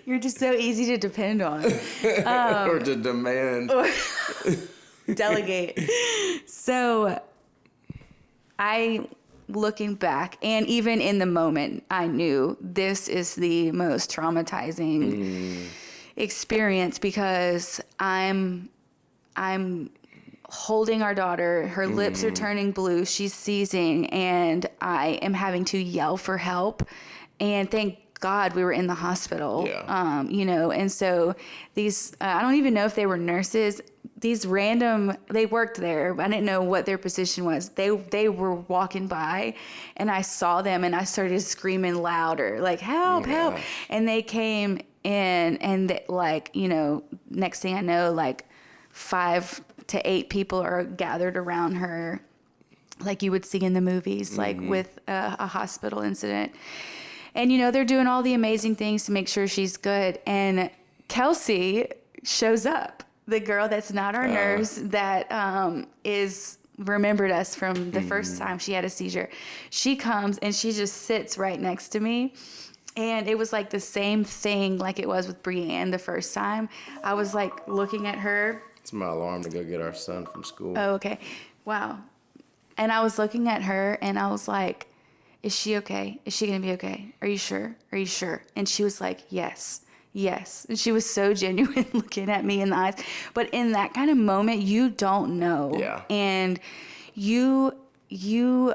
You're just so easy to depend on. Or to demand. Or delegate. So looking back, and even in the moment, I knew this is the most traumatizing experience because I'm holding our daughter. Her lips are turning blue. She's seizing, and I am having to yell for help. And thank God we were in the hospital. Yeah. And so these, I don't even know if they were nurses. These random, they worked there. I didn't know what their position was. They were walking by, and I saw them, and I started screaming louder, like, help, help. And they came in, and next thing I know, like 5 to 8 people are gathered around her, like you would see in the movies, like with a hospital incident. And, they're doing all the amazing things to make sure she's good. And Kelsey shows up, the girl that's not our nurse, that remembered us from the first time she had a seizure. She comes, and she just sits right next to me. And it was like the same thing like it was with Brianne the first time. I was like looking at her. It's my alarm to go get our son from school. Oh, okay. Wow. And I was looking at her, and I was like, is she okay? Is she going to be okay? Are you sure? Are you sure? And she was like, yes, yes. And she was so genuine looking at me in the eyes. But in that kind of moment, you don't know. Yeah. And you need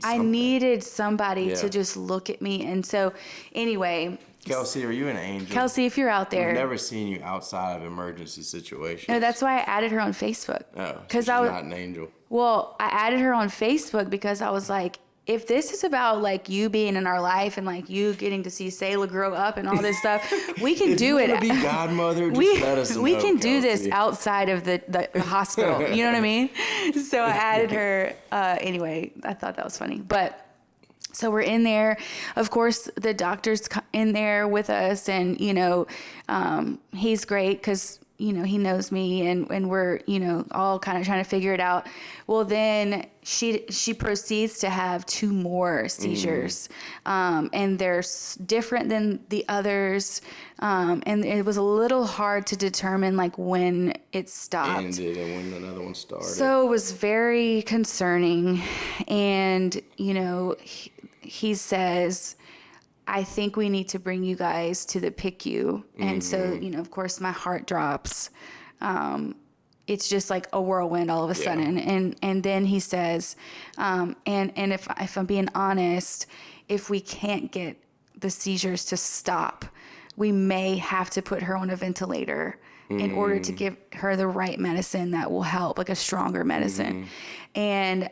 something. I needed somebody to just look at me. And so anyway, Kelsey, are you an angel? Kelsey, if you're out there. I've never seen you outside of emergency situations. No, that's why I added her on Facebook. Oh, because she's not an angel. Well, I added her on Facebook because I was like, if this is about like you being in our life and like you getting to see Selah grow up and all this stuff, we can do it. If you want to be godmother, just let us know, we can do Kelsey. this outside of the hospital. You know what I mean? So I added her. Anyway, I thought that was funny. But so we're in there. Of course, the doctor's in there with us, and he's great because he knows me, and we're all kind of trying to figure it out. Well, then she proceeds to have 2 more seizures, and they're different than the others, and it was a little hard to determine like when it stopped. Ended and when another one started. So it was very concerning, and he says, I think we need to bring you guys to the PICU. And so, of course, my heart drops. It's just like a whirlwind all of a sudden. And then he says, and if I'm being honest, if we can't get the seizures to stop, we may have to put her on a ventilator in order to give her the right medicine that will help, like a stronger medicine. And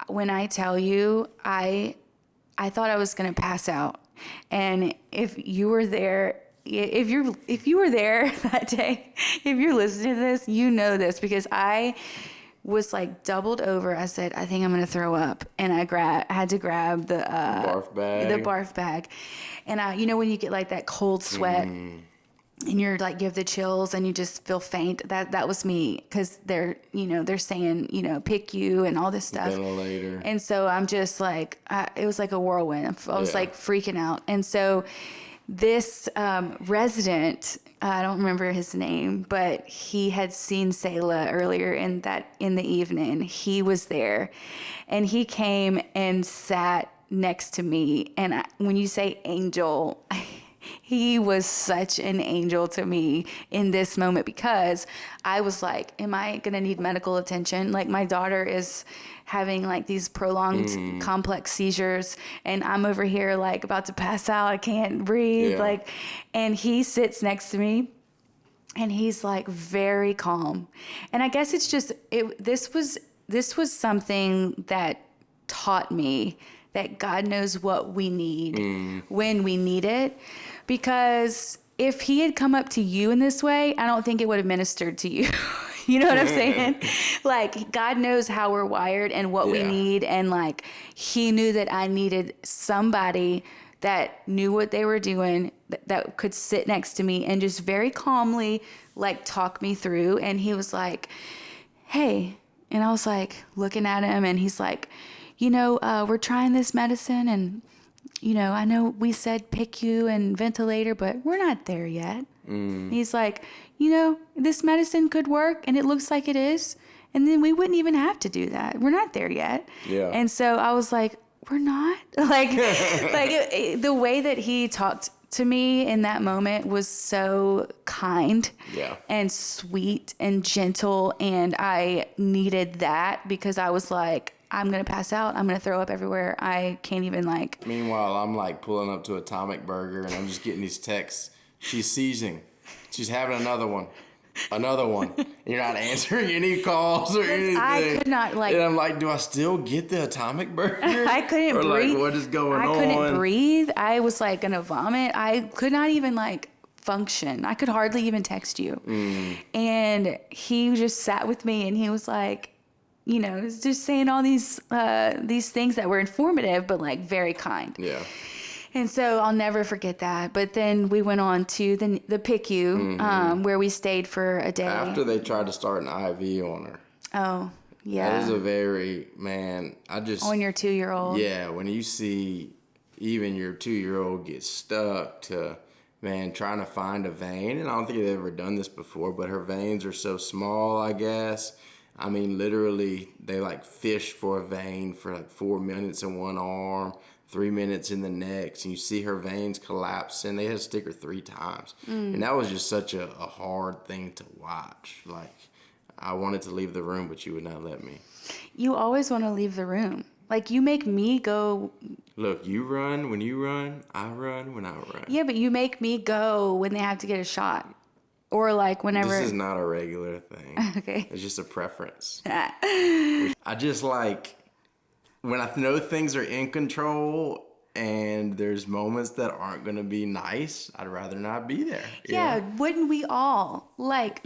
when I tell you, I thought I was going to pass out. And if you were there, if you were there that day, if you're listening to this, you know this, because I was like doubled over. I said, I think I'm going to throw up. And I had to grab the barf bag. And when you get like that cold sweat and you're like, you have the chills and you just feel faint, that was me. Cause they're saying, PICU and all this stuff. Ventilator. And so I'm just like, it was like a whirlwind. I was like freaking out. And so this resident, I don't remember his name, but he had seen Selah earlier in the evening. He was there, and he came and sat next to me. And when you say angel, he was such an angel to me in this moment, because I was like, am I going to need medical attention? Like, my daughter is having like these prolonged complex seizures, and I'm over here like about to pass out. I can't breathe. And he sits next to me, and he's like very calm. And I guess it's just, this was something that taught me that God knows what we need when we need it. Because if he had come up to you in this way, I don't think it would have ministered to you. You know what I'm saying? Like, God knows how we're wired and what we need. And like, he knew that I needed somebody that knew what they were doing, that could sit next to me and just very calmly like talk me through. And he was like, hey. And I was like looking at him, and he's like, we're trying this medicine, and I know we said PICU and ventilator, but we're not there yet. He's like, this medicine could work, and it looks like it is, and then we wouldn't even have to do that. We're not there yet. Yeah. And so I was like, we're not? The way that he talked to me in that moment was so kind Yeah. and sweet and gentle. And I needed that because I was like, I'm going to pass out. I'm going to throw up everywhere. I can't even like. Meanwhile, I'm like pulling up to Atomic Burger and I'm just getting these texts. She's seizing. She's having another one. Another one. And you're not answering any calls or anything. I could not like. And I'm like, do I still get the Atomic Burger? I couldn't or breathe. Like, what is going on? I couldn't breathe. I was like going to vomit. I could not even like function. I could hardly even text you. And he just sat with me and he was like, you know, was just saying all these things that were informative, but like very kind. Yeah. And so I'll never forget that. But then we went on to the PICU, where we stayed for a day. After they tried to start an IV on her. Oh, yeah. That is a very, man, I just. On your 2-year-old. Yeah, when you see even your 2-year-old get stuck to, man, trying to find a vein. And I don't think they've ever done this before, but her veins are so small, I guess. I mean, literally, they like fish for a vein for like 4 minutes in one arm, 3 minutes in the next, and you see her veins collapse, and they had to stick her 3 times. And that was just such a hard thing to watch. Like, I wanted to leave the room, but you would not let me. You always want to leave the room. Like, you make me go. Look, you run when you run, I run when I run. Yeah, but you make me go when they have to get a shot. Or like whenever. This is not a regular thing. Okay. It's just a preference. I just like, when I know things are in control and there's moments that aren't going to be nice, I'd rather not be there. Yeah, know? wouldn't we all? Like,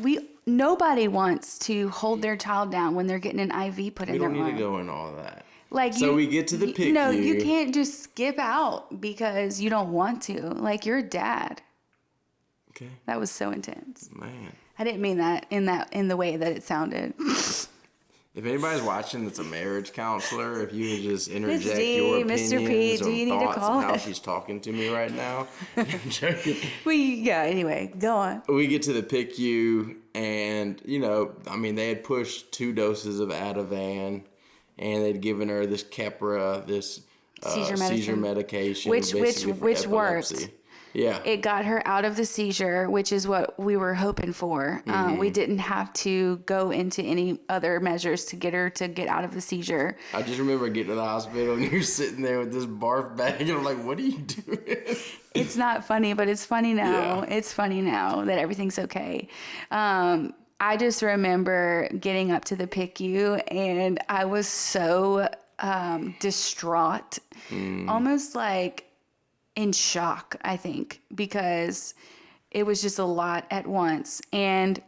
nobody wants to hold their child down when they're getting an IV put in their arm. We don't need to go in all that. Like, so we get to the PICU. No, you can't just skip out because you don't want to. Like, you're a dad. Okay. That was so intense. Man. I didn't mean that in the way that it sounded. If anybody's watching that's a marriage counselor, if you would just interject Ms. D, your Mr. opinions P, or do you need to thoughts call on how us? she's talking to me right now. I'm joking. Anyway, go on. We get to the PICU and, you know, I mean, they had pushed 2 doses of Ativan and they'd given her this Keppra, this seizure medication. Which epilepsy. worked. Yeah. It got her out of the seizure, which is what we were hoping for. We didn't have to go into any other measures to get her to get out of the seizure. I just remember getting to the hospital and you're sitting there with this barf bag and I'm like, what are you doing? It's not funny, but it's funny now. Yeah. It's funny now that everything's okay. I just remember getting up to the PICU and I was so distraught, almost like in shock, I think, because it was just a lot at once. And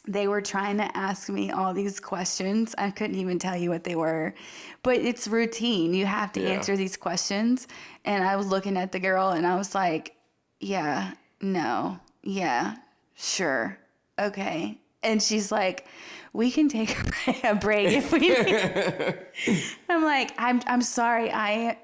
they were trying to ask me all these questions. I couldn't even tell you what they were, but it's routine. You have to answer these questions. And I was looking at the girl and I was like, yeah, no, yeah, sure, okay. And she's like, we can take a break if we need. I'm like, I'm sorry. I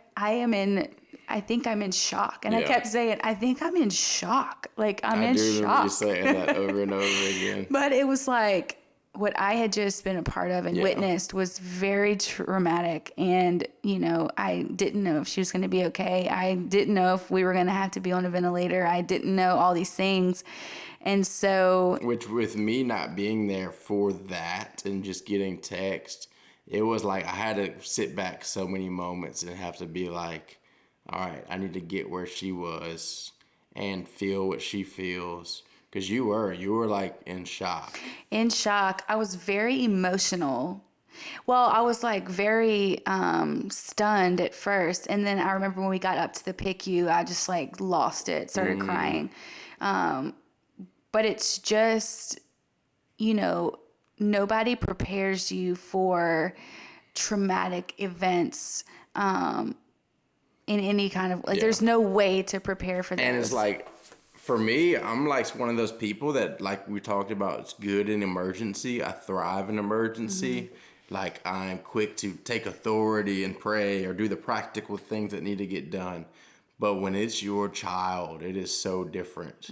think I'm in shock. And I kept saying, I think I'm in shock. Like, I'm in shock. I do remember you saying that over and over again. But it was like, what I had just been a part of and witnessed was very traumatic. And, you know, I didn't know if she was going to be okay. I didn't know if we were going to have to be on a ventilator. I didn't know all these things. And so. Which, with me not being there for that and just getting text, it was like I had to sit back so many moments and have to be like, all right, I need to get where she was and feel what she feels. Because you were like in shock. In shock. I was very emotional. Well, I was like very stunned at first. And then I remember when we got up to the PICU, I just like lost it, started crying. But it's just, you know, nobody prepares you for traumatic events in any kind of, like, there's no way to prepare for this. And it's like, for me, I'm like one of those people that, like we talked about, it's good in emergency. I thrive in emergency. Like, I'm quick to take authority and pray or do the practical things that need to get done. But when it's your child, it is so different.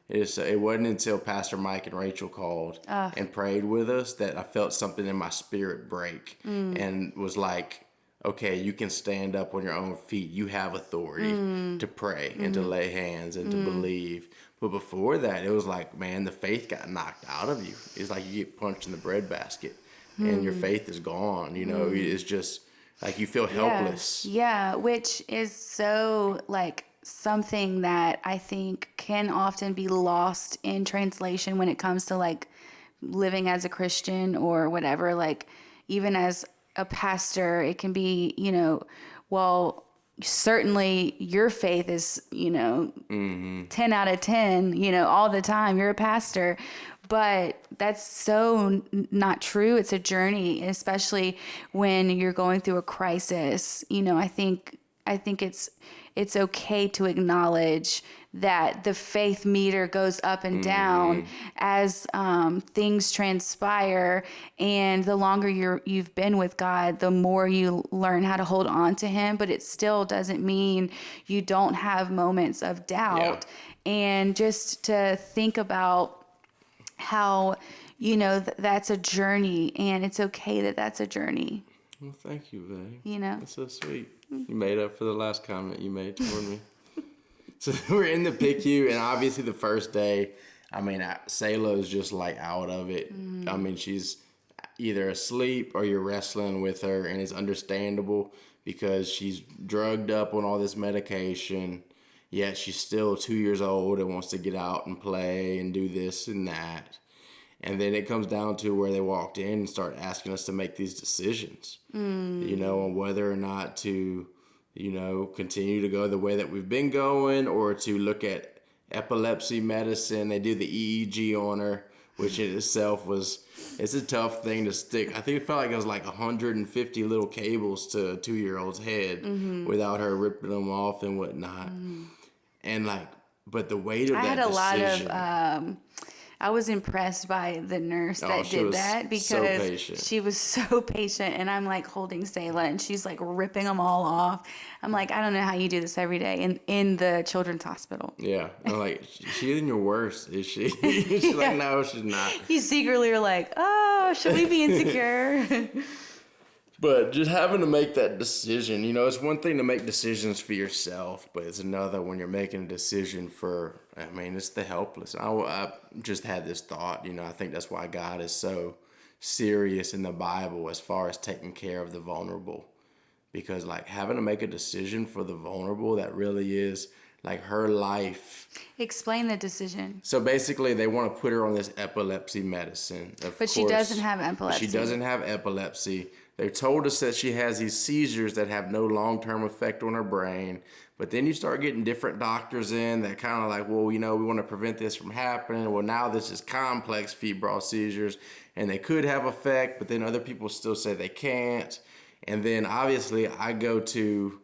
It wasn't until Pastor Mike and Rachel called and prayed with us that I felt something in my spirit break and was like, okay, you can stand up on your own feet. You have authority to pray and to lay hands and to believe. But before that, it was like, man, the faith got knocked out of you. It's like you get punched in the breadbasket and your faith is gone. You know, it's just like you feel helpless. Yeah, which is so like something that I think can often be lost in translation when it comes to like living as a Christian or whatever. Like even as a pastor, it can be, you know, well, certainly your faith is, you know, 10 out of 10, you know, all the time. You're a pastor. But that's so not true. It's a journey, especially when you're going through a crisis. You know, I think it's okay to acknowledge that the faith meter goes up and down as things transpire, and the longer you've been with God, the more you learn how to hold on to Him. But it still doesn't mean you don't have moments of doubt. Yeah. And just to think about how, you know, that's a journey, and it's okay that that's a journey. Well, thank you, babe. You know? That's so sweet. You made up for the last comment you made toward me. So we're in the PICU, and obviously the first day, I mean, Sayla's just like out of it. I mean, she's either asleep or you're wrestling with her, and it's understandable because she's drugged up on all this medication. Yet she's still 2 years old and wants to get out and play and do this and that. And then it comes down to where they walked in and start asking us to make these decisions, you know, on whether or not to, you know, continue to go the way that we've been going or to look at epilepsy medicine. They do the EEG on her, which in itself it's a tough thing to stick. I think it felt like it was like 150 little cables to a 2-year-old's head without her ripping them off and whatnot. And like, but the weight of that decision. I was impressed by the nurse that did that because she was so patient, and I'm like holding Sayla and she's like ripping them all off. I'm like, I don't know how you do this every day in the children's hospital. Yeah. I'm like, she's in your worst, is she? She's like, no, she's not. You secretly are like, oh, should we be insecure? But just having to make that decision, you know, it's one thing to make decisions for yourself, but it's another when you're making a decision for, I mean, it's the helpless. I just had this thought, you know, I think that's why God is so serious in the Bible as far as taking care of the vulnerable. Because, like, having to make a decision for the vulnerable, that really is, like, her life. Explain the decision. So, basically, they want to put her on this epilepsy medicine. But she doesn't have epilepsy. She doesn't have epilepsy. They told us that she has these seizures that have no long-term effect on her brain. But then you start getting different doctors in that kind of like, well, you know, we want to prevent this from happening. Well, now this is complex febrile seizures, and they could have effect, but then other people still say they can't. And then obviously I go to,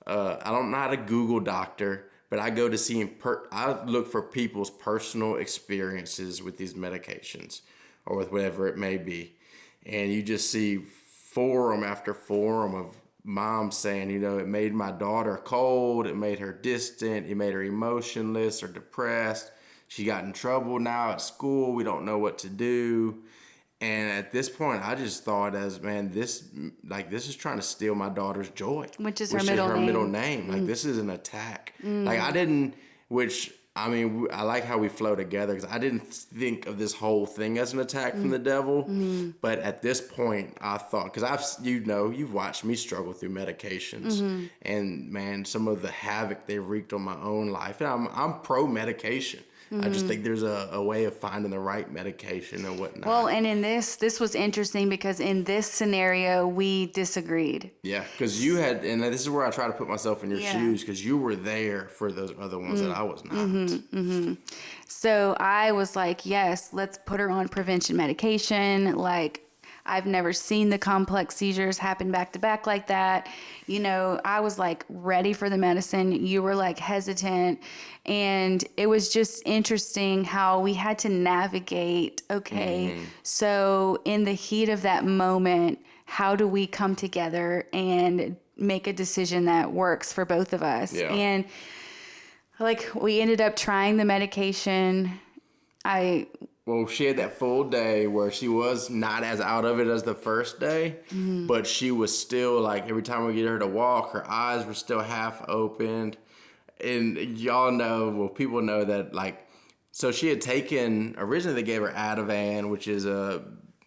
I don't know how to Google doctor, but I go to see, I look for people's personal experiences with these medications or with whatever it may be. And you just see forum after forum of moms saying, you know, it made my daughter cold, it made her distant, it made her emotionless or depressed. She got in trouble now at school, we don't know what to do. And at this point, I just thought as, man, this is trying to steal my daughter's joy. Which is her middle name. Like, this is an attack. Like, I didn't, which, I mean, I like how we flow together because I didn't think of this whole thing as an attack from the devil. But at this point, I thought, because you've watched me struggle through medications. And, man, some of the havoc they've wreaked on my own life. And I'm pro-medication. I just think there's a way of finding the right medication and whatnot. Well, and in this was interesting because in this scenario, we disagreed. Yeah, because you had, and this is where I try to put myself in your shoes, because you were there for those other ones that I was not. So I was like, yes, let's put her on prevention medication. Like, I've never seen the complex seizures happen back to back like that. You know, I was like ready for the medicine. You were like hesitant. And it was just interesting how we had to navigate, okay, so in the heat of that moment, how do we come together and make a decision that works for both of us? Yeah. And like we ended up trying the medication. well, she had that full day where she was not as out of it as the first day, but she was still like, every time we get her to walk, her eyes were still half opened. And y'all know, well, people know that, like, so she had taken, originally they gave her Ativan, which is a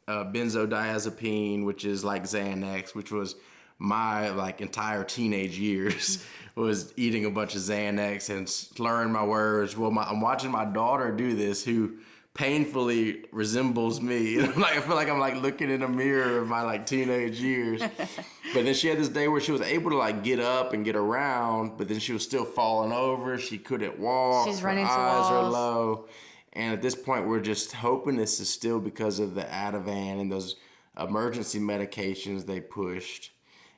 benzodiazepine, which is like Xanax, which was my like entire teenage years was eating a bunch of Xanax and slurring my words. Well, I'm watching my daughter do this, who painfully resembles me. And I feel like I'm like looking in a mirror of my like teenage years. But then she had this day where she was able to like get up and get around, but then she was still falling over. She couldn't walk. She's her running to eyes are walls. low. And at this point, we're just hoping this is still because of the Ativan and those emergency medications they pushed,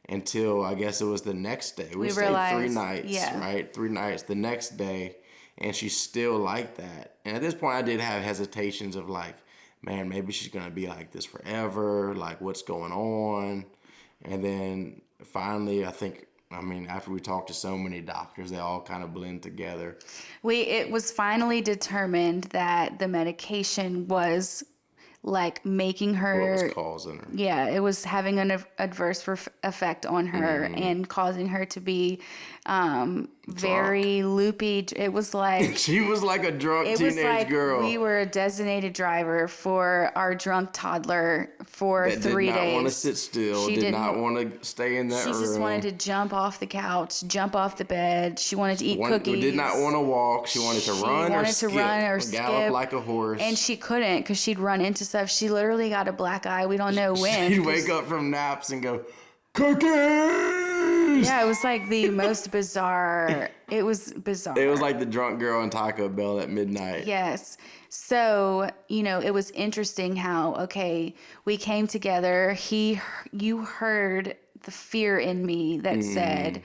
until I guess it was the next day. We stayed realized, 3 nights, right? 3 nights. The next day, and she's still like that. And at this point, I did have hesitations of like, man, maybe she's going to be like this forever. Like, what's going on? And then finally, after we talked to so many doctors, they all kind of blend together. It was finally determined that the medication was like making her, What was causing her? yeah, it was having an adverse effect on her and causing her to be very loopy. It was like She was like a drunk it was teenage like girl. we were a designated driver for our drunk toddler for that 3 did not days. want to sit still, She did didn't- not want to stay in that She room. just wanted to jump off the couch, jump off the bed. She wanted to eat cookies. Did not want to walk. She wanted to run or skip. Gallop like a horse. And she couldn't because she'd run into stuff. She literally got a black eye. We don't know when. She'd wake up from naps and go, cookies! Yeah, it was like the most bizarre. It was bizarre. It was like the drunk girl in Taco Bell at midnight. Yes. So, it was interesting how, okay, we came together. You heard the fear in me that said,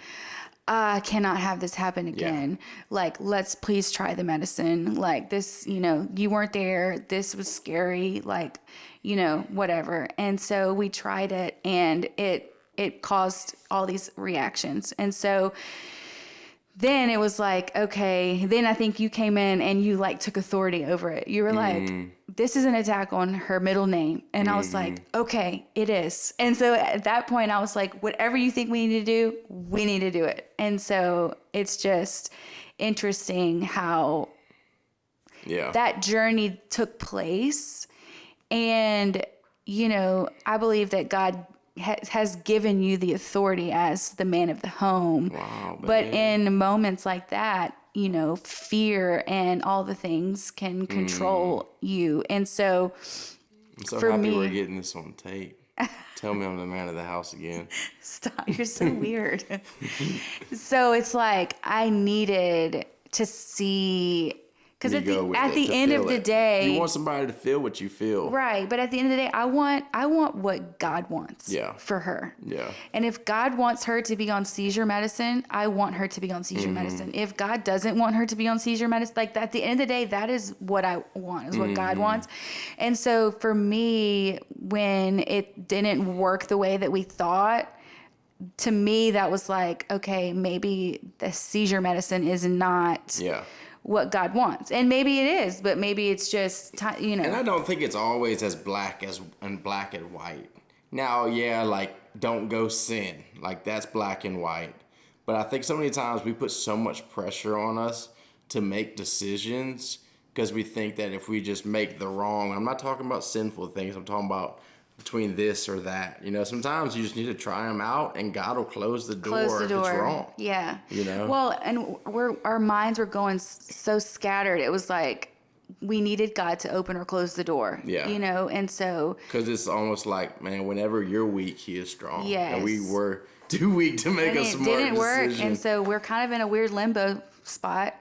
I cannot have this happen again. Like, let's please try the medicine. Like this, you weren't there. This was scary. Like, whatever. And so we tried it, and it caused all these reactions. And so then it was like, okay, then I think you came in and you like took authority over it. You were like, this is an attack on her middle name. And I was like, okay, it is. And so at that point I was like, whatever you think we need to do, we need to do it. And so it's just interesting how that journey took place. And, I believe that God has given you the authority as the man of the home. Wow, but in moments like that, fear and all the things can control you. And so I'm so for happy me, we're getting this on tape. Tell me I'm the man of the house again. stop, you're so weird. So it's like I needed to see, because at the end of the day, you want somebody to feel what you feel. right? But at the end of the day, I want what God wants for her. Yeah. And if God wants her to be on seizure medicine, I want her to be on seizure medicine. If God doesn't want her to be on seizure medicine, like at the end of the day, that is what I want, is what God wants. And so for me, when it didn't work the way that we thought, to me, that was like, okay, maybe the seizure medicine is not what God wants. And maybe it is, but maybe it's just, And I don't think it's always as black and white. Now, like, don't go sin. Like, that's black and white. But I think so many times we put so much pressure on us to make decisions because we think that if we just make the wrong, I'm not talking about sinful things, I'm talking about between this or that. Sometimes you just need to try them out and God will close the door if it's wrong. Yeah. Well, and our minds were going so scattered. It was like we needed God to open or close the door. Yeah. And so. Because it's almost like, man, whenever you're weak, he is strong. Yes. And we were too weak to make a smart decision. It didn't work. And so we're kind of in a weird limbo spot,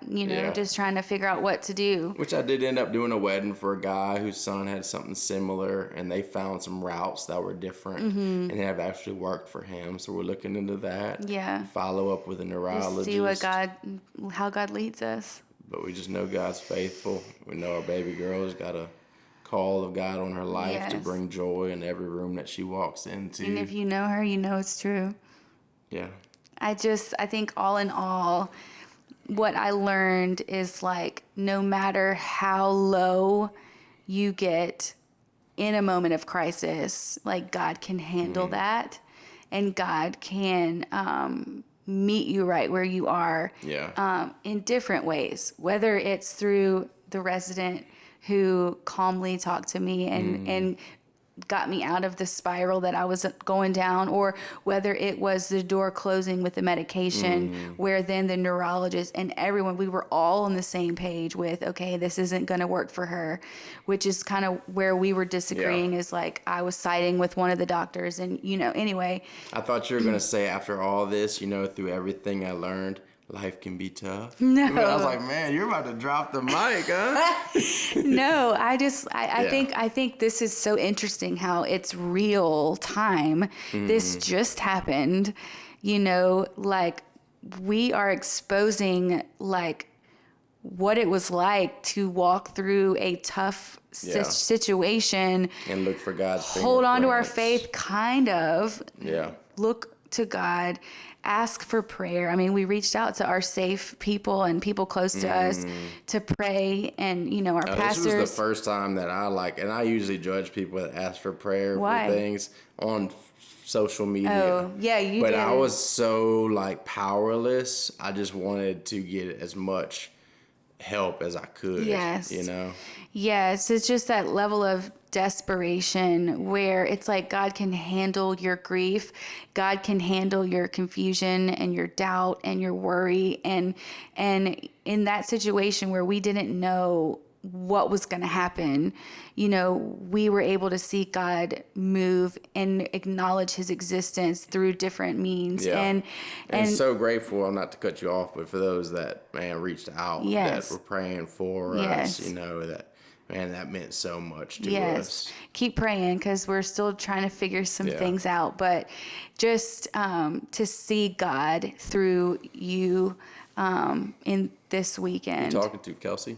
just trying to figure out what to do. Which I did end up doing a wedding for a guy whose son had something similar, and they found some routes that were different and have actually worked for him. So we're looking into that. Yeah. Follow up with a neurologist. Just see how God leads us. But we just know God's faithful. We know our baby girl has got a call of God on her life to bring joy in every room that she walks into. And if you know her, you know it's true. Yeah. I think all in all, what I learned is like, no matter how low you get in a moment of crisis, like God can handle that, and God can meet you right where you are in different ways, whether it's through the resident who calmly talked to me and got me out of the spiral that I was going down, or whether it was the door closing with the medication, where then the neurologist and everyone, we were all on the same page with, okay, this isn't going to work for her, which is kind of where we were disagreeing, is like I was siding with one of the doctors. And, anyway. I thought you were going to say, after all this, through everything I learned, life can be tough. No. I was like, man, you're about to drop the mic, huh? No, I think this is so interesting how it's real time. This just happened, like we are exposing like what it was like to walk through a tough situation and look for God's hold on to our fingerprints. faith, kind of. Yeah. Look to God, ask for prayer. I mean, we reached out to our safe people and people close to us to pray, and our pastors. This was the first time that and I usually judge people that ask for prayer Why? for things on social media. Oh, yeah, you But did. I was so powerless. I just wanted to get as much help as I could. Yes. Yes, it's just that level of desperation where it's like God can handle your grief, God can handle your confusion and your doubt and your worry, and in that situation where we didn't know what was going to happen, we were able to see God move and acknowledge his existence through different means. Yeah. And so grateful, not to cut you off, but for those that, reached out, that were praying for us, that meant so much to us. Keep praying, because we're still trying to figure some things out. But just to see God through you in this weekend. You talking to Kelsey?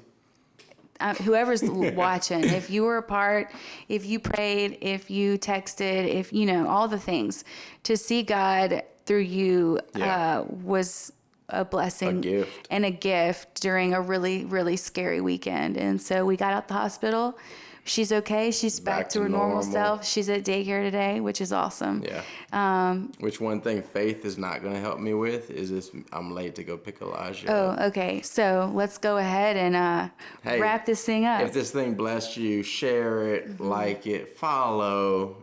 Whoever's watching, if you were a part, if you prayed, if you texted, if all the things, to see God through you was a blessing, a gift during a really, really scary weekend. And so we got out the hospital. She's okay. She's back to her normal self. She's at daycare today, which is awesome. Yeah. Which one thing faith is not going to help me with is if I'm late to go pick Elijah up. Okay. So let's go ahead and wrap this thing up. If this thing blessed you, share it, like it, follow,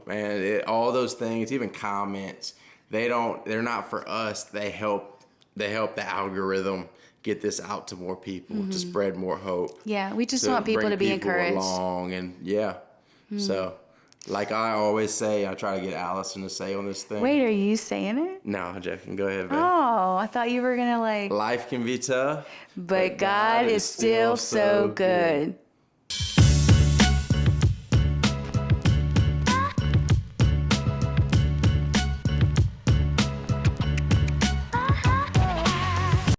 all those things, even comments. They're not for us. They help the algorithm get this out to more people, to spread more hope. Yeah, we just want people to be encouraged. Along, and so like I always say, I try to get Allison to say on this thing. Wait, are you saying it? No, I'm joking. Go ahead, babe. Oh, I thought you were gonna Life can be tough, but God is still so good.